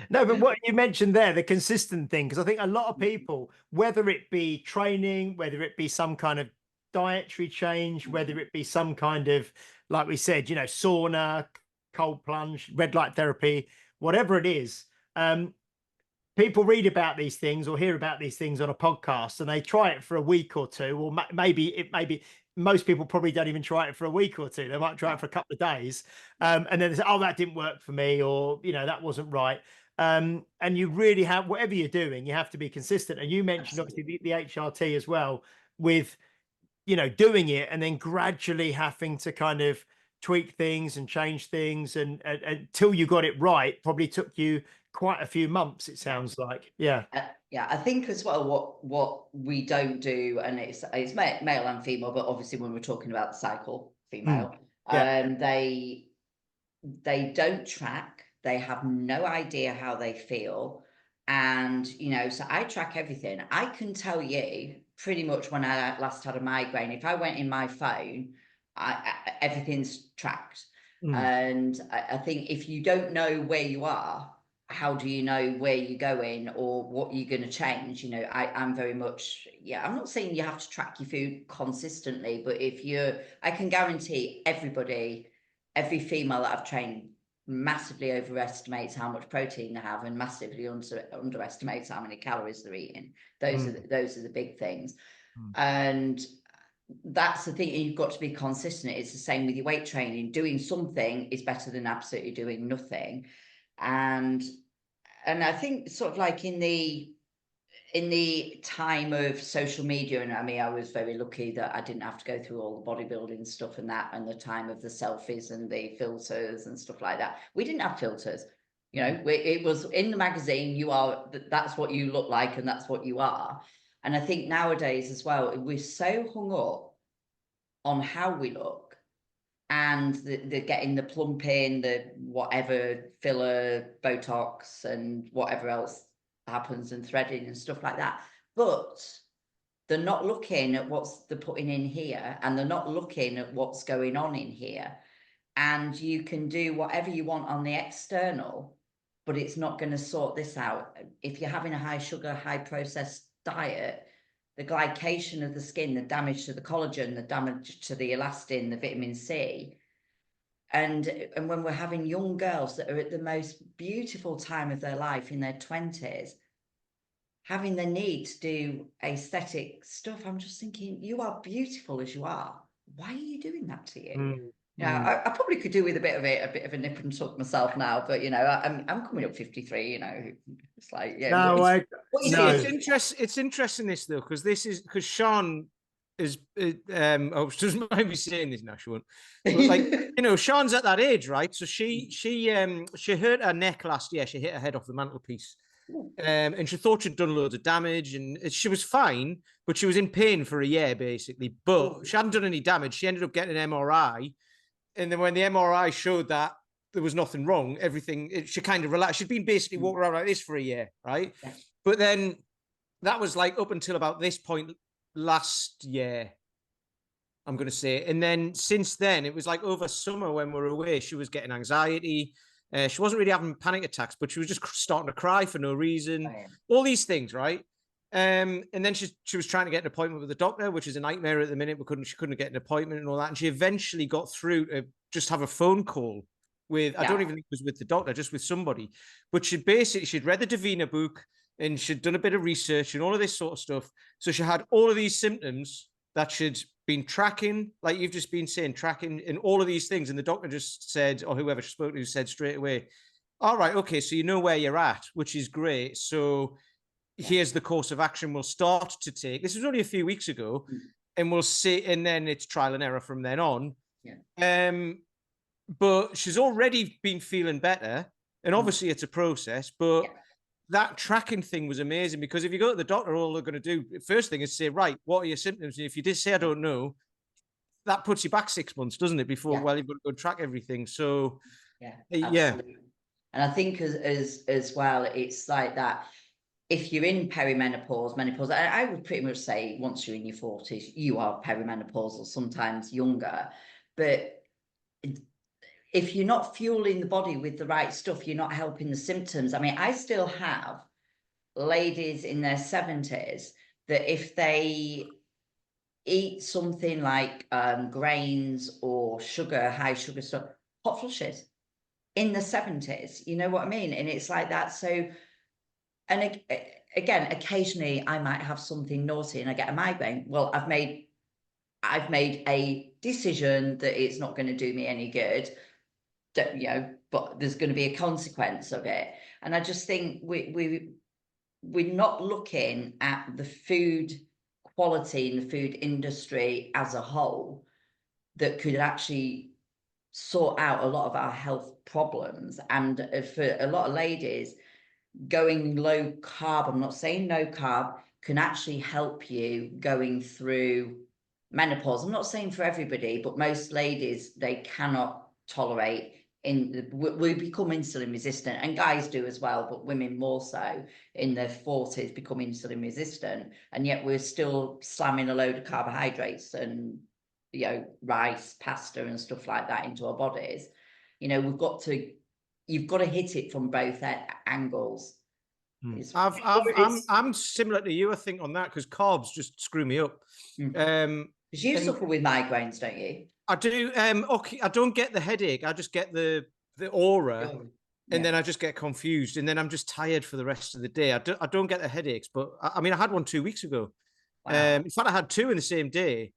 No, but what you mentioned there, the consistent thing, because I think a lot of people, whether it be training, whether it be some kind of dietary change, whether it be some kind of, like we said, sauna, cold plunge, red light therapy, whatever it is, people read about these things or hear about these things on a podcast, and they try it for a week or two, or maybe most people probably don't even try it for a week or two. They might try it for a couple of days, and then they say, "Oh, that didn't work for me," or that wasn't right. And you really have, whatever you're doing, you have to be consistent. And you mentioned obviously the HRT as well, with doing it and then gradually having to kind of tweak things and change things, and until you got it right, probably took you quite a few months, it sounds like. I think as well what we don't do, and it's male and female, but obviously when we're talking about the cycle, female, they don't track. They have no idea how they feel. And so I track everything. I can tell you pretty much when I last had a migraine, if I went in my phone, everything's tracked. And I think if you don't know where you are, how do you know where you're going or what you're going to change? I'm very much, I'm not saying you have to track your food consistently, but I can guarantee every female that I've trained massively overestimates how much protein they have and massively underestimates how many calories they're eating. Those are the big things. And that's the thing, you've got to be consistent. It's the same with your weight training. Doing something is better than absolutely doing nothing. And I think sort of like in the time of social media, and I mean, I was very lucky that I didn't have to go through all the bodybuilding stuff and the time of the selfies and the filters and stuff like that. We didn't have filters, it was in the magazine, that's what you look like and that's what you are. And I think nowadays as well, we're so hung up on how we look, and the getting the plumping, the whatever filler, Botox and whatever else happens, and threading and stuff like that. But they're not looking at what's they're putting in here, and they're not looking at what's going on in here. And you can do whatever you want on the external, but it's not going to sort this out. If you're having a high sugar, high processed diet, the glycation of the skin, the damage to the collagen, the damage to the elastin, the vitamin C. And when we're having young girls that are at the most beautiful time of their life in their 20s, having the need to do aesthetic stuff, I'm just thinking, you are beautiful as you are. Why are you doing that to you? Yeah, I probably could do with a bit of a nip and tuck myself now, but I'm coming up 53. It's like, yeah. No, it's interesting this though, because Sean is oh, she doesn't mind me saying this now, she won't. But like, Sean's at that age, right? So she hurt her neck last year. She hit her head off the mantelpiece. And she thought she'd done loads of damage, and she was fine, but she was in pain for a year basically. But she hadn't done any damage. She ended up getting an MRI. And then when the MRI showed that there was nothing wrong, she kind of relaxed. She'd been basically walking around like this for a year, right? Yeah. But then that was like up until about this point last year, I'm going to say. And then since then, it was like over summer when we were away, she was getting anxiety. She wasn't really having panic attacks, but she was just starting to cry for no reason. All these things, right? And then she was trying to get an appointment with the doctor, which is a nightmare at the minute. She couldn't get an appointment and all that. And she eventually got through to just have a phone call with, I don't even think it was with the doctor, just with somebody. But she'd read the Davina book, and she'd done a bit of research and all of this sort of stuff. So she had all of these symptoms that she'd been tracking, like you've just been saying, tracking in all of these things. And the doctor just said, or whoever she spoke to said straight away, all right, okay, so you know where you're at, which is great. So here's the course of action we'll start to take. This was only a few weeks ago, and we'll see, and then it's trial and error from then on. But she's already been feeling better, and obviously it's a process, but that tracking thing was amazing, because if you go to the doctor, all they're going to do, first thing is say, right, what are your symptoms? And if you did say, I don't know, that puts you back 6 months, doesn't it? Before, well, you've got to go track everything. So, yeah. And I think as well, it's like that. If you're in menopause, I would pretty much say once you're in your 40s, you are perimenopausal, sometimes younger. But if you're not fueling the body with the right stuff, you're not helping the symptoms. I mean, I still have ladies in their 70s that if they eat something like grains or sugar, high sugar stuff, hot flushes in the 70s, you know what I mean? And it's like that. So, and again, occasionally I might have something naughty and I get a migraine. Well, I've made a decision that it's not going to do me any good, but there's going to be a consequence of it. And I just think we're not looking at the food quality in the food industry as a whole that could actually sort out a lot of our health problems. And for a lot of ladies, going low carb, I'm not saying no carb, can actually help you going through menopause. I'm not saying for everybody, but most ladies, they cannot tolerate, we become insulin resistant, and guys do as well, but women more so in their 40s become insulin resistant, and yet we're still slamming a load of carbohydrates and rice, pasta and stuff like that into our bodies. You've got to hit it from both angles. I'm similar to you, I think, on that, because carbs just screw me up. Because you suffer with migraines, don't you? I do. Okay, I don't get the headache. I just get the aura, and then I just get confused, and then I'm just tired for the rest of the day. I don't get the headaches, but I mean, I had one 2 weeks ago. Wow. In fact, I had two in the same day,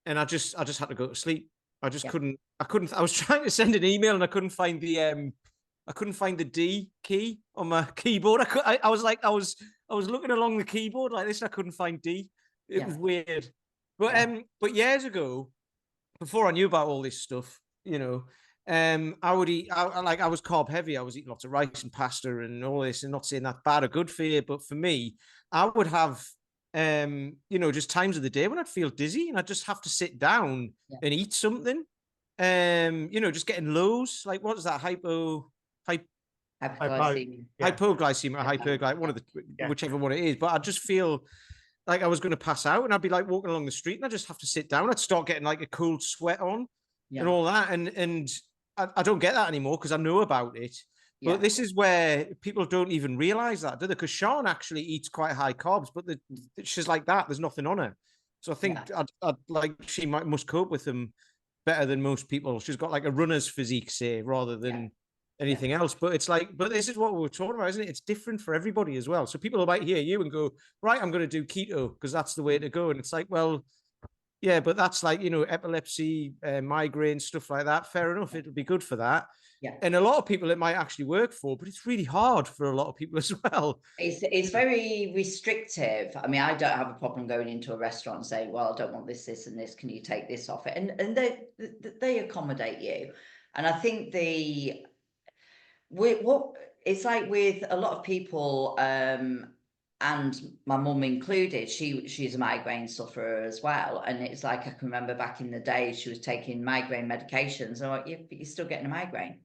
and I just had to go to sleep. I just couldn't. I was trying to send an email, and I couldn't find the D key on my keyboard. I was looking along the keyboard like this, and I couldn't find D. It was weird. But years ago, before I knew about all this stuff, I would eat. I was carb heavy. I was eating lots of rice and pasta and all this, and not saying that's bad or good for you, but for me, I would have, just times of the day when I'd feel dizzy, and I'd just have to sit down and eat something. Just getting lows. Like, what is that? Hypoglycemia or hyperglycemia, one of the whichever one it is. But I just feel like I was going to pass out, and I'd be like walking along the street, and I just have to sit down. I'd start getting like a cold sweat on and all that, and I don't get that anymore because I know about it. But this is where people don't even realize that, do they? Because Sean actually eats quite high carbs, but she's like that. There's nothing on her. So I think I'd like she must cope with them better than most people. She's got like a runner's physique, say, rather than anything else. But it's like, but this is what we're talking about, isn't it? It's different for everybody as well. So people might hear you and go, right, I'm going to do keto because that's the way to go. And it's like, well, yeah, but that's like, you know, epilepsy, migraine, stuff like that. Fair enough. It'll be good for that. Yeah. And a lot of people it might actually work for, but it's really hard for a lot of people as well. It's very restrictive. I mean, I don't have a problem going into a restaurant and saying, well, I don't want this, this, and this. Can you take this off it? And they accommodate you. And I think what it's like with a lot of people, and my mum included, she's a migraine sufferer as well. And it's like, I can remember back in the day, she was taking migraine medications. I'm like, but you're still getting a migraine.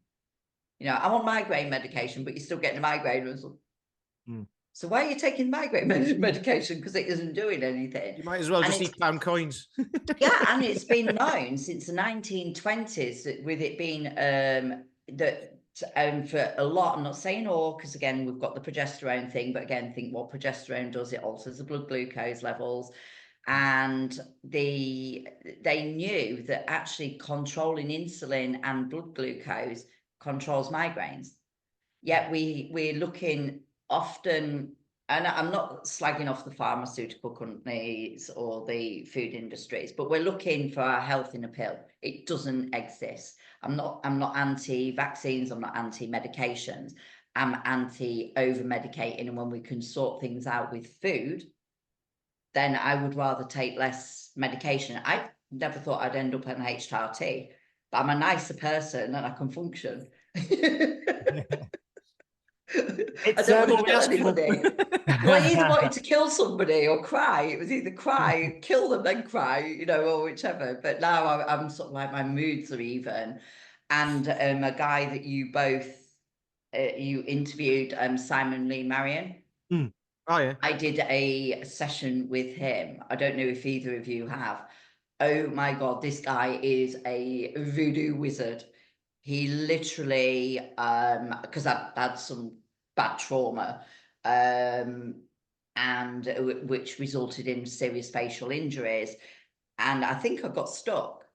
You know, I'm on migraine medication, but you're still getting a migraine. So why are you taking migraine medication? Because it isn't doing anything. You might as well just eat pound coins. Yeah, and it's been known since the 1920s with it being for a lot, I'm not saying all, because again, we've got the progesterone thing, but again, think what progesterone does, it alters the blood glucose levels. And they knew that actually controlling insulin and blood glucose controls migraines. Yet we're looking often, and I'm not slagging off the pharmaceutical companies or the food industries, but we're looking for our health in a pill. It doesn't exist. I'm not anti-vaccines, I'm not anti-medications. I'm anti-over-medicating, and when we can sort things out with food, then I would rather take less medication. I never thought I'd end up on HRT, but I'm a nicer person and I can function. I don't want to kill anybody. Well, I either wanted to kill somebody or cry. It was either cry, kill them, then cry, you know, or whichever. But now I'm sort of like, my moods are even. And a guy that you both you interviewed, Simon Lee Marion. Oh yeah, I did a session with him. I don't know if either of you have. Oh my God, this guy is a voodoo wizard. He literally, because I've had some bad trauma, and which resulted in serious facial injuries, and I think I got stuck.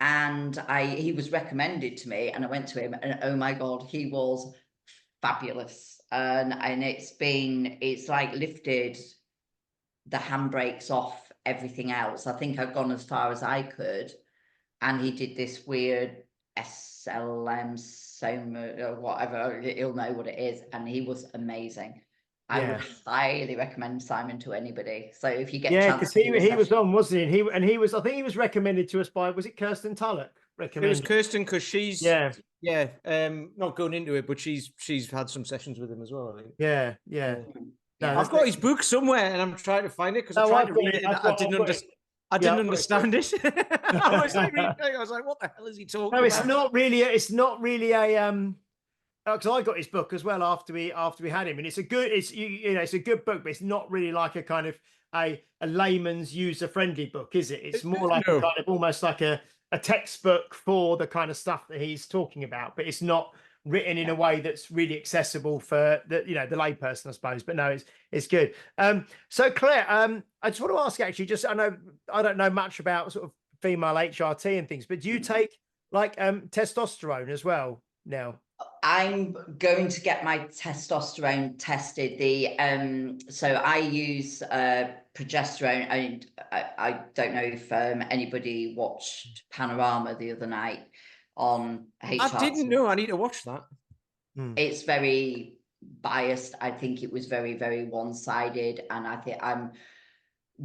And he was recommended to me, and I went to him, and oh my God, he was fabulous. And it's like lifted the handbrakes off everything else. I think I'd gone as far as I could, and he did this weird SLM Soma or whatever, he'll know what it is, and he was amazing. I would highly recommend Simon to anybody. So if you get a chance, because he was on, wasn't he? And he was, I think he was recommended to us by, was it Kirsten Tullock? It was Kirsten, because she's not going into it, but she's had some sessions with him as well, I think. Yeah. No, I've got his book somewhere, and I'm trying to find it because I tried to read it, and I didn't understand it. I was like, what the hell is he talking about? No, it's not really a because I got his book as well after we had him, and it's a good book, but it's not really like a kind of a layman's user friendly book, is it? It's more like a kind of almost like a textbook for the kind of stuff that he's talking about, but it's not written in a way that's really accessible for the the layperson, I suppose. But no, it's good. So Claire, I just want to ask actually, just I don't know much about sort of female HRT and things, but do you take like testosterone as well now? I'm going to get my testosterone tested. So I use progesterone, and I don't know if anybody watched Panorama the other night on HRT. I didn't know. I need to watch that. It's very biased. I think it was very, very one-sided, and I think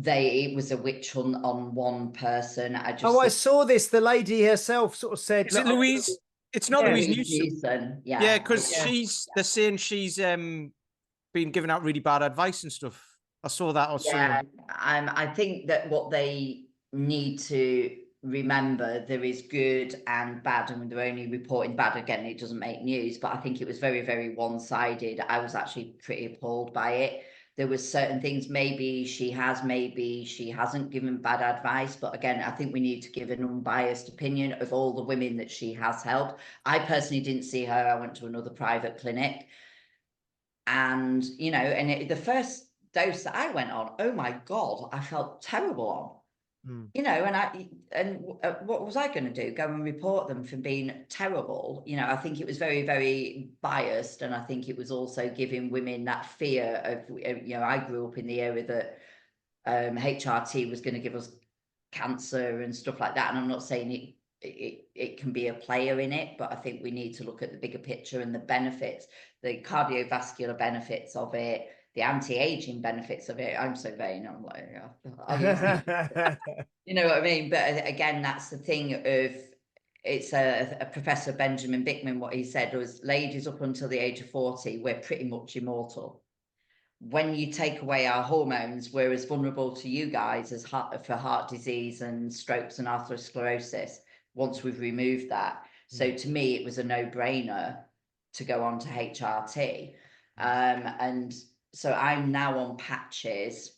it was a witch hunt on one person. I saw this. The lady herself sort of said, "Is it Louise?" It's not Louise Newson. Yeah, because they're saying she's been giving out really bad advice and stuff. I saw that or something. I think that what they need to remember, there is good and bad, and they're only reporting bad. Again, it doesn't make news, but I think it was very, very one-sided. I was actually pretty appalled by it. there was certain things maybe she hasn't given bad advice. But again, I think we need to give an unbiased opinion of all the women that she has helped. I personally didn't see her. I went to another private clinic, and the first dose that I went on, oh my God, I felt terrible on. What was I going to do? Go and report them for being terrible? I think it was very, very biased, and I think it was also giving women that fear of, I grew up in the area that HRT was going to give us cancer and stuff like that, and I'm not saying it can be a player in it, but I think we need to look at the bigger picture and the benefits, the cardiovascular benefits of it, the anti-aging benefits of it. I'm so vain. I'm like, you know what I mean? But again, that's the thing of, it's a Professor Benjamin Bickman, what he said was, ladies up until the age of 40, we're pretty much immortal. When you take away our hormones, we're as vulnerable to you guys as for heart disease and strokes and atherosclerosis once we've removed that. So to me, it was a no-brainer to go on to HRT. And so I'm now on patches,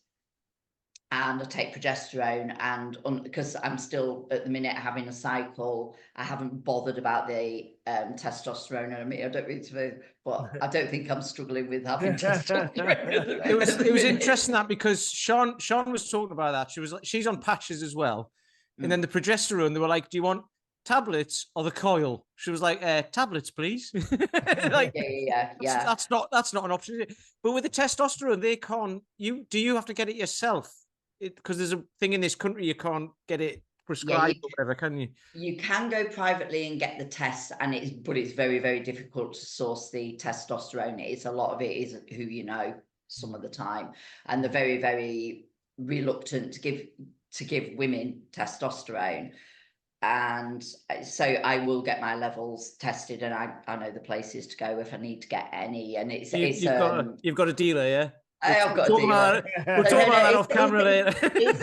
and I take progesterone, and because I'm still at the minute having a cycle, I haven't bothered about the testosterone. I mean, I don't mean to, but I don't think I'm struggling with having testosterone. It was interesting that, because Sean was talking about that. She's on patches as well, and then the progesterone, they were like, "Do you want tablets or the coil?" She was like, "Tablets, please." Like, yeah. That's not an option. But with the testosterone, they can't. Do you have to get it yourself? Because there's a thing in this country, you can't get it prescribed or whatever, can you? You can go privately and get the tests, but it's very, very difficult to source the testosterone. A lot of it is who you know some of the time, and they're very, very reluctant to give women testosterone. And so I will get my levels tested, and I know the places to go if I need to get any. And you've got a dealer, yeah? I've got a dealer. We'll talk about that off camera later. It's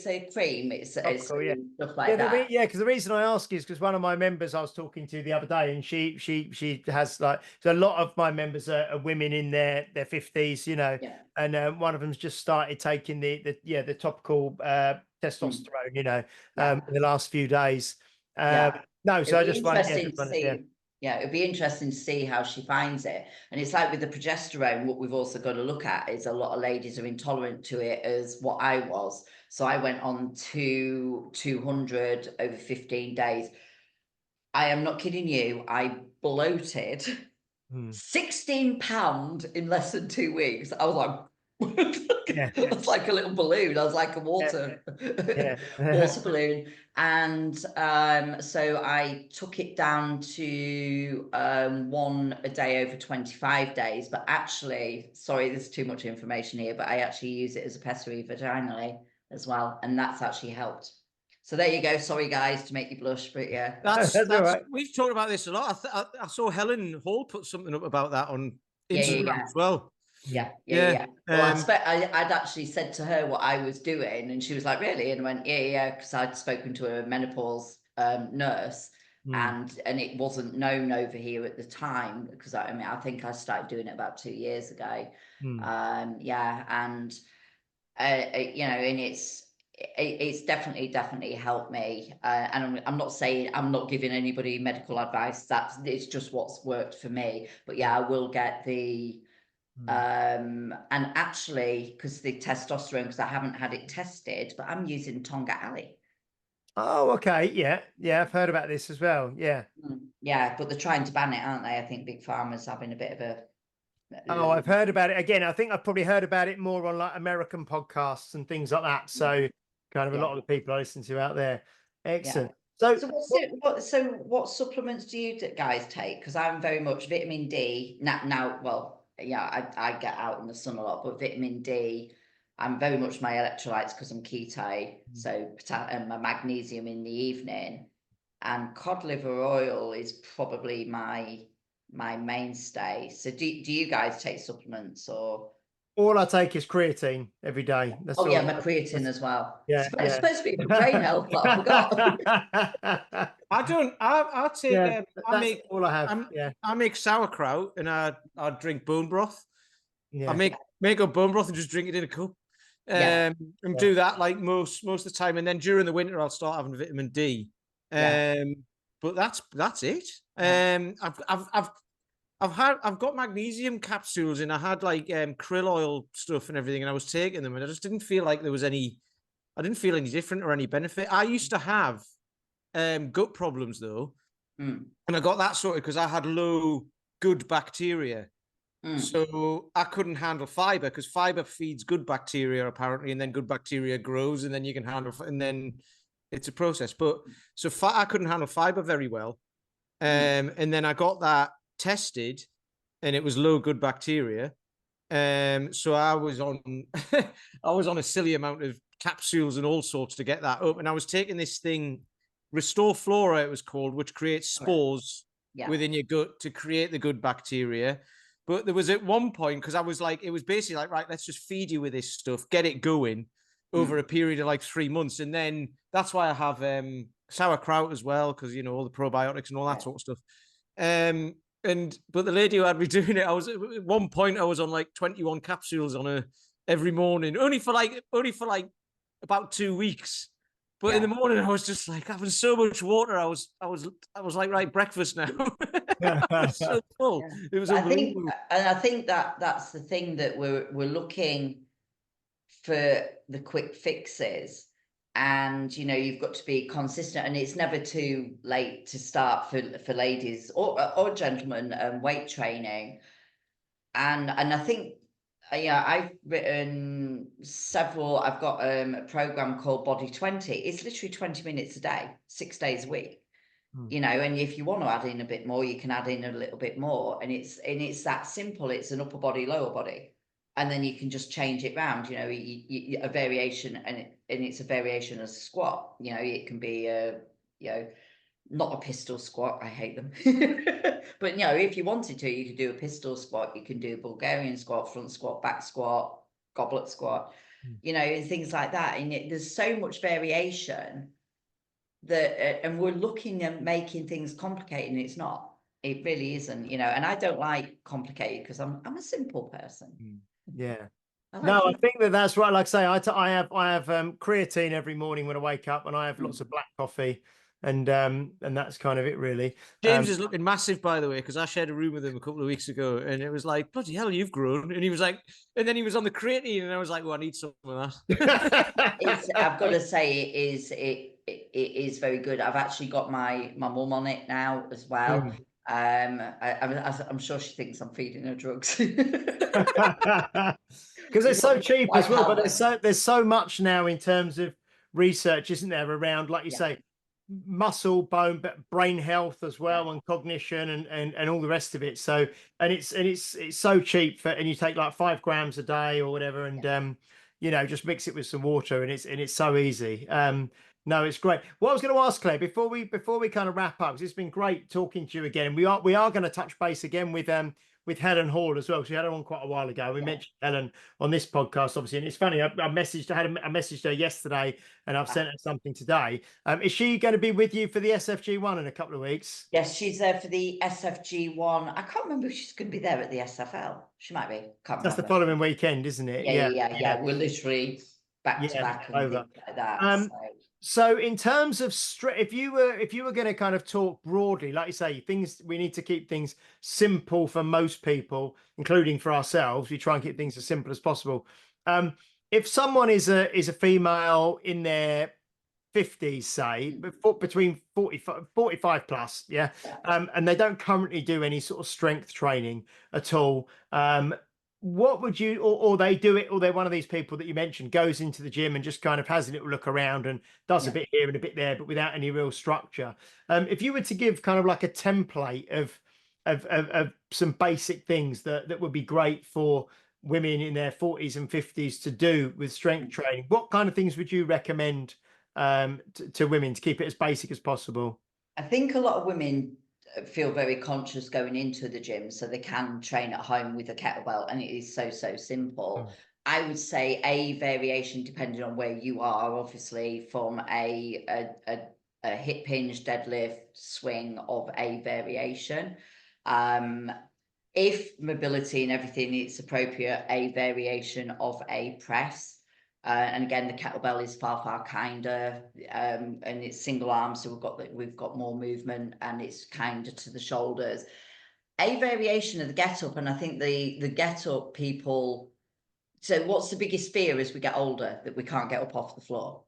a cream. It's stuff like that. Because the reason I ask is because one of my members I was talking to the other day, and she has so a lot of my members are women in their 50s, and one of them's just started taking the topical testosterone, in the last few days. So I just wanted, it'd be interesting to see how she finds it. And it's like with the progesterone, what we've also got to look at is a lot of ladies are intolerant to it, as what I was. So I went on to 200 over 15 days. I am not kidding you. I bloated 16 pounds in less than 2 weeks. I was like, it was like a little balloon. I was like a water balloon. And so I took it down to 1 a day over 25 days. But actually, sorry, there's too much information here, but I actually use it as a pessary vaginally as well, and that's actually helped. So there you go. Sorry, guys, to make you blush, but yeah, that's right. We've talked about this a lot. I saw Helen Hall put something up about that on Instagram as well. Yeah. Well, I'd actually said to her what I was doing, and she was like, "Really?" And I went, "Yeah," because I'd spoken to a menopause nurse, and it wasn't known over here at the time, because I think I started doing it about 2 years ago. And and it's definitely helped me. And I'm not saying I'm not giving anybody medical advice. It's just what's worked for me. But yeah, I will get the. And actually, because the testosterone, because I haven't had it tested, but I'm using Tonga Alley. Oh, okay. Yeah, I've heard about this as well. Yeah, but they're trying to ban it, aren't they? I think Big Pharma's having a bit of a. Oh, I've heard about it. Again, I think I've probably heard about it more on like American podcasts and things like that. So kind of a lot of the people I listen to out there. Excellent. So what supplements do you guys take? Because I'm very much vitamin D now. Well, I get out in the sun a lot, but vitamin D, I'm very much my electrolytes, because I'm keto. So my magnesium in the evening, and cod liver oil is probably my mainstay. So do you guys take supplements, or? All I take is creatine every day. That's my creatine as well. Yeah, it's supposed to be for brain health, but I forgot. I don't. I take. All I have. I make sauerkraut, and I drink bone broth. Yeah. I make up bone broth and just drink it in a cup. And do that like most of the time. And then during the winter, I'll start having vitamin D. But that's it. I've got magnesium capsules, and I had like krill oil stuff and everything, and I was taking them, and I just didn't feel like there was any. I didn't feel any different or any benefit. I used to have gut problems though, and I got that sorted because I had low good bacteria. So I couldn't handle fiber because fiber feeds good bacteria apparently, and then good bacteria grows, and then you can handle, and then it's a process. But so I couldn't handle fiber very well, and then I got that tested, and it was low good bacteria. So I was on a silly amount of capsules and all sorts to get that up, and I was taking this thing, Restore Flora, it was called, which creates spores within your gut to create the good bacteria. But there was at one point, because I was like, it was basically like, right, let's just feed you with this stuff, get it going over a period of like 3 months. And then that's why I have sauerkraut as well, because, you know, all the probiotics and all that sort of stuff. But the lady who had me doing it, I was at one point, I was on like 21 capsules on every morning, only for like about 2 weeks. But in the morning, I was just like having so much water. I was like, right, breakfast now. So full. It was unbelievable. I think that's the thing, that we're looking for the quick fixes, and you know, you've got to be consistent, and it's never too late to start for ladies or gentlemen weight training. And I think, I've written several. I've got a program called Body 20. It's literally 20 minutes a day, 6 days a week. You know, and if you want to add in a bit more, you can add in a little bit more, and it's that simple. It's an upper body, lower body, and then you can just change it round. You know, a variation, and it's a variation of a squat. You know, it can be not a pistol squat. I hate them. But you know, if you wanted to, you could do a pistol squat, you can do a Bulgarian squat, front squat, back squat, goblet squat, you know, and things like that. And there's so much variation that, and we're looking at making things complicated, and it's not. It really isn't, you know. And I don't like complicated because I'm a simple person. Yeah. I think that's right. Like I say, I have creatine every morning when I wake up, and I have lots of black coffee, and that's kind of it really. James is looking massive, by the way, because I shared a room with him a couple of weeks ago, and it was like, bloody hell, you've grown. And he was like, and then he was on the creatine, and I was like, well, I need some of that. I've got to say, it is very good. I've actually got my mum on it now as well. I'm sure she thinks I'm feeding her drugs. Because they're so cheap as well, but there's so much now in terms of research, isn't there, around, like you say, muscle, bone, but brain health as well, and cognition, and all the rest of it. So, and it's so cheap and you take like 5 grams a day or whatever, and you know, just mix it with some water, and it's so easy. No, it's great. What I was going to ask, Claire, before we kind of wrap up, because it's been great talking to you again. We are going to touch base again with Helen Hall as well. She had her on quite a while ago. We mentioned Helen on this podcast, obviously, and it's funny. I messaged her yesterday, and I've sent her something today. Is she going to be with you for the SFG one in a couple of weeks? Yes, she's there for the SFG one. I can't remember if she's going to be there at the SFL. She might be. That's the following weekend, isn't it? Yeah. We're literally back to back and things like that. So in terms of if you were going to kind of talk broadly, like you say, we need to keep things simple for most people, including for ourselves. We try and keep things as simple as possible. If someone is a female in their 50s, say, between 45 plus, and they don't currently do any sort of strength training at all, what would you, or they do it, or they're one of these people that you mentioned goes into the gym and just kind of has a little look around and does a bit here and a bit there, but without any real structure. If you were to give kind of like a template of some basic things that would be great for women in their 40s and 50s to do with strength training, what kind of things would you recommend to women to keep it as basic as possible? I think a lot of women feel very conscious going into the gym, so they can train at home with a kettlebell, and it is so simple. I would say a variation, depending on where you are, obviously, from a hip hinge, deadlift, swing, of a variation. if mobility and everything is appropriate, a variation of a press. And again, the kettlebell is far kinder, and it's single arm, so we've got more movement, and it's kinder to the shoulders. A variation of the get up, and I think the get up people. So, what's the biggest fear as we get older? That we can't get up off the floor.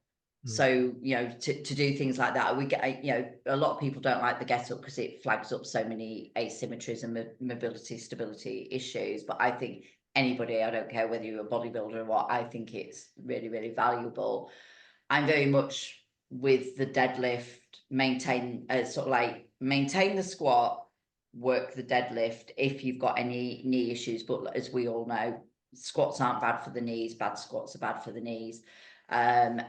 So, you know, to do things like that, we get, you know, a lot of people don't like the get up because it flags up so many asymmetries and mobility, stability issues. But I think anybody, I don't care whether you're a bodybuilder or what, I think it's really valuable. I'm very much with the deadlift, maintain the squat, work the deadlift if you've got any knee issues. But as we all know, squats aren't bad for the knees, bad squats are bad for the knees. And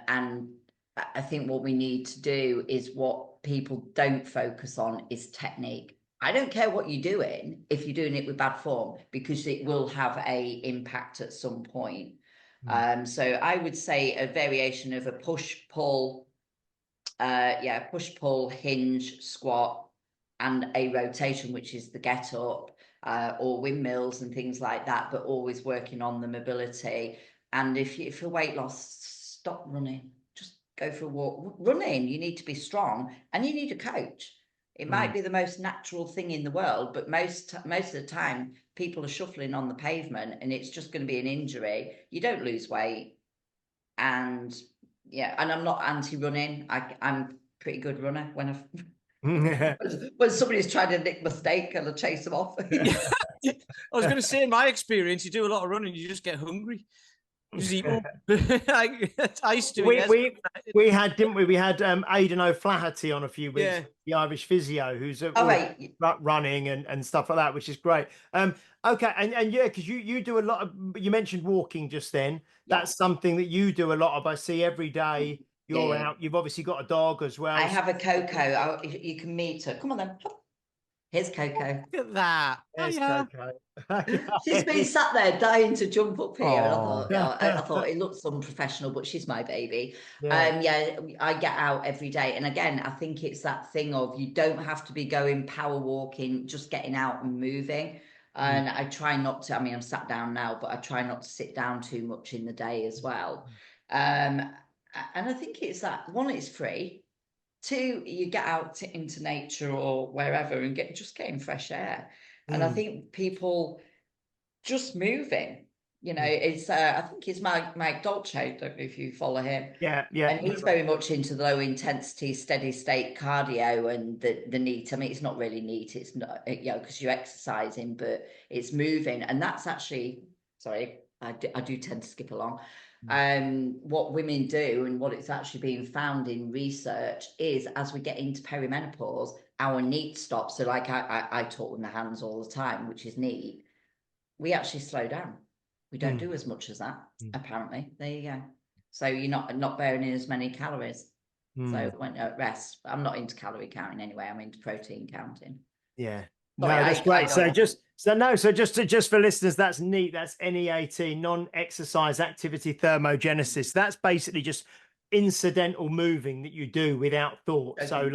I think what we need to do is what people don't focus on is technique. I don't care what you're doing if you're doing it with bad form, because it will have a impact at some point. So I would say a variation of a push-pull, push-pull, hinge, squat, and a rotation, which is the get up, or windmills and things like that, but always working on the mobility. And if you're weight loss, stop running. Just go for a walk. Running, you need to be strong, and you need a coach. It might be the most natural thing in the world, but most of the time, people are shuffling on the pavement, and it's just going to be an injury. You don't lose weight, and and I'm not anti-running. I'm pretty good runner when when somebody's trying to nick my steak and I chase them off. I was going to say, in my experience, you do a lot of running, you just get hungry. I used to. We had, didn't we? We had Aidan O'Flaherty on a few weeks, the Irish physio, who's running and stuff like that, which is great. Okay, and yeah, because you do a lot of. You mentioned walking just then. That's something that you do a lot of. I see every day. You're out. You've obviously got a dog as well. I have a Coco. You can meet her. Come on then. Here's Coco. Look at that. There's Coco. She's been sat there dying to jump up here. And I thought it looks unprofessional, but she's my baby. I get out every day. And again, I think it's that thing of you don't have to be going power walking, just getting out and moving. And I try not to, I mean, I'm sat down now, but I try not to sit down too much in the day as well. And I think it's that, one, it's free. Two, you get out into nature or wherever and getting fresh air. And I think people just moving, you know, it's I think it's Mike Dolce, I don't know if you follow him. Yeah. And he's very much into the low intensity, steady state cardio and the NEAT. I mean, it's not really NEAT, it's not, you know, because you're exercising, but it's moving. And that's actually, sorry, I do tend to skip along. What women do and what it's actually being found in research is as we get into perimenopause, our NEAT stops. So like I talk with my hands all the time, which is NEAT. We actually slow down. We don't do as much as that, apparently. There you go. So you're not burning as many calories. So when at rest, I'm not into calorie counting anyway. I'm into protein counting. Yeah. No, that's great. So just for listeners, that's NEAT. That's NEAT, non-exercise activity thermogenesis. That's basically just incidental moving that you do without thought. Okay. So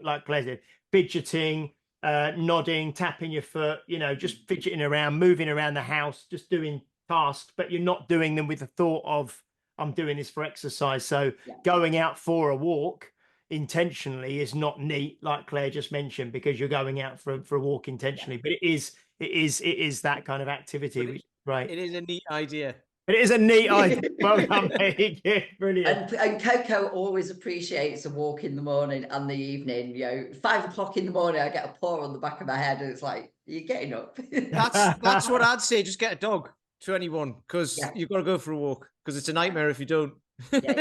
like Claire said, fidgeting, nodding, tapping your foot, you know, just fidgeting around, moving around the house, just doing tasks, but you're not doing them with the thought of I'm doing this for exercise. So going out for a walk intentionally is not NEAT, like Claire just mentioned, because you're going out for a walk intentionally. But it is that kind of activity, right? It is a neat idea. It is a neat idea. Well done, mate. Yeah, brilliant. And Coco always appreciates a walk in the morning and the evening. You know, 5 o'clock in the morning, I get a paw on the back of my head, and it's like, you're getting up. That's what I'd say. Just get a dog to anyone, because you've got to go for a walk, because it's a nightmare if you don't.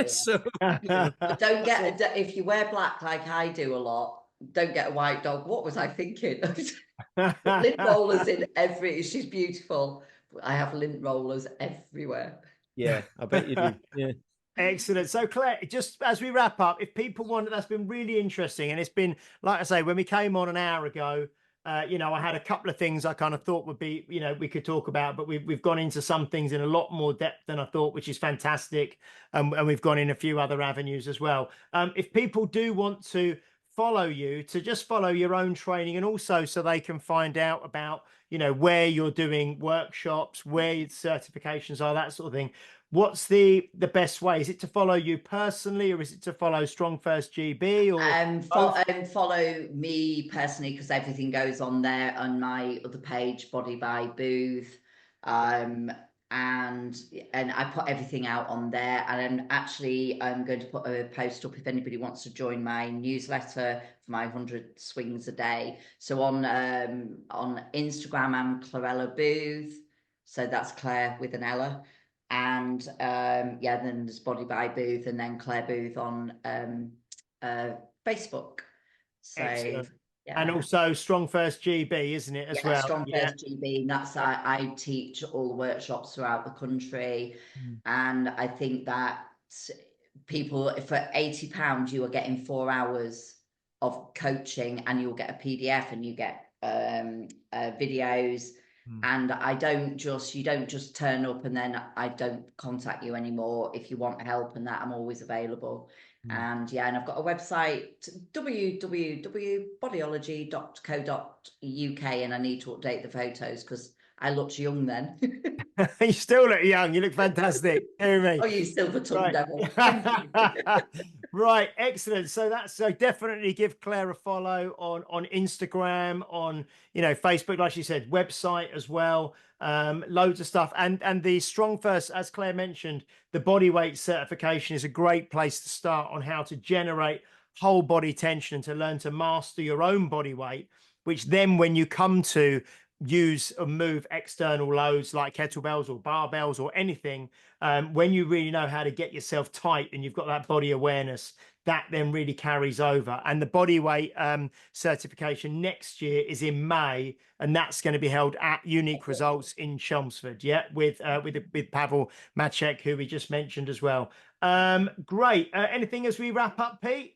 So, but don't get if you wear black like I do a lot, don't get a white dog. What was I thinking? Lint rollers in she's beautiful. I have lint rollers everywhere. Yeah, I bet you do. Yeah. Excellent. So Claire, just as we wrap up, if people want, that's been really interesting. And it's been, like I say, when we came on an hour ago, you know, I had a couple of things I kind of thought would be, you know, we could talk about, but we've gone into some things in a lot more depth than I thought, which is fantastic. And we've gone in a few other avenues as well. If people do want to follow you, to just follow your own training, and also so they can find out about, where you're doing workshops, where your certifications are, that sort of thing, what's the best way? Is it to follow you personally, or is it to follow Strongfirst GB, or follow me personally, because everything goes on there on my other page, Body by Booth. And I put everything out on there, and I'm going to put a post up if anybody wants to join my newsletter for my 100 swings a day. So on Instagram, I'm Clarella Booth, so that's Claire with an Ella, and then there's Body by Booth, and then Claire Booth on Facebook. So excellent. yeah. And also Strongfirst GB, isn't it, as well? Strongfirst GB. And that's I teach all the workshops throughout the country. And I think that people, for £80, you are getting 4 hours of coaching, and you'll get a PDF, and you get videos. And you don't just turn up and then I don't contact you anymore. If you want help and that, I'm always available. And I've got a website, www.bodyology.co.uk, and I need to update the photos because I looked young then. You still look young. You look fantastic. Hear me? Oh, you silver tongue devil. Right, excellent. So definitely give Claire a follow on Instagram, on Facebook, like she said, website as well. Loads of stuff, and the Strongfirst, as Claire mentioned, the bodyweight certification is a great place to start on how to generate whole body tension and to learn to master your own body weight, which then when you come to use or move external loads like kettlebells or barbells or anything, when you really know how to get yourself tight and you've got that body awareness, that then really carries over. And the bodyweight certification next year is in May, and that's going to be held at Unique Results in Chelmsford, with Pavel Macek, who we just mentioned as well. Great. Anything as we wrap up, Pete?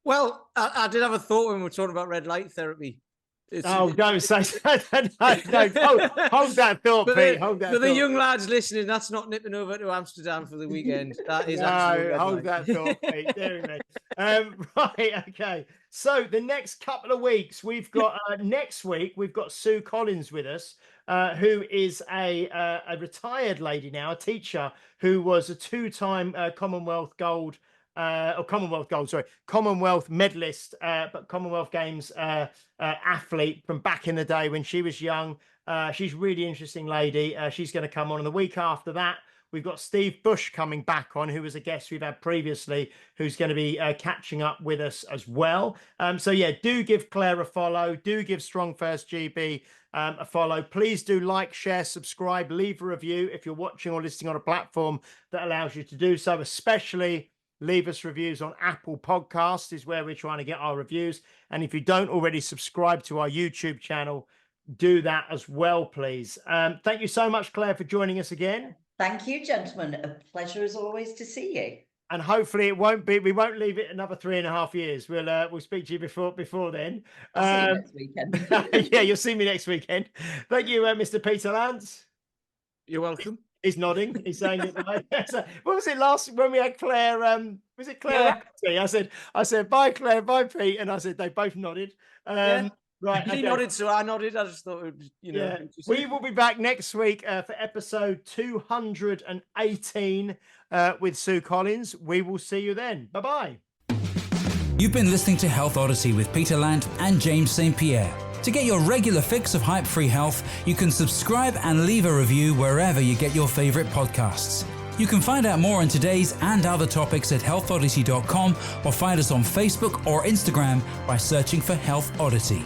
Well, I did have a thought when we were talking about red light therapy. Don't say that. Hold that thought, Pete. Hold that for the thought. young lads listening, that's not nipping over to Amsterdam for the weekend. That is hold that thought, Pete. Right, okay. So the next couple of weeks, we've got next week we've got Sue Collins with us, who is a retired lady now, a teacher who was a two-time Commonwealth medalist, but Commonwealth Games athlete from back in the day when she was young. She's a really interesting lady. She's going to come on. And the week after that, we've got Steve Bush coming back on, who was a guest we've had previously, who's going to be catching up with us as well. Do give Claire a follow. Do give Strongfirst GB a follow. Please do like, share, subscribe, leave a review if you're watching or listening on a platform that allows you to do so, especially leave us reviews on Apple Podcasts is where we're trying to get our reviews. And if you don't already subscribe to our YouTube channel, do that as well, please. Thank you so much, Claire, for joining us again. Thank you, gentlemen. A pleasure as always to see you. And hopefully we won't leave it another 3.5 years. We'll speak to you before then. I'll see you next weekend. Yeah, you'll see me next weekend. Thank you, Mr. Peter Lance. You're welcome. He's nodding. He's saying it. What was it last when we had Claire? Was it Claire? Yeah. I said bye, Claire, bye, Pete, and I said they both nodded. Right. He nodded, so I nodded. I just thought, Yeah. We will be back next week for episode 218 with Sue Collins. We will see you then. Bye-bye. You've been listening to Health Odyssey with Peter Lant and James St. Pierre. To get your regular fix of hype-free health, you can subscribe and leave a review wherever you get your favorite podcasts. You can find out more on today's and other topics at healthodyssey.com or find us on Facebook or Instagram by searching for Health Odyssey.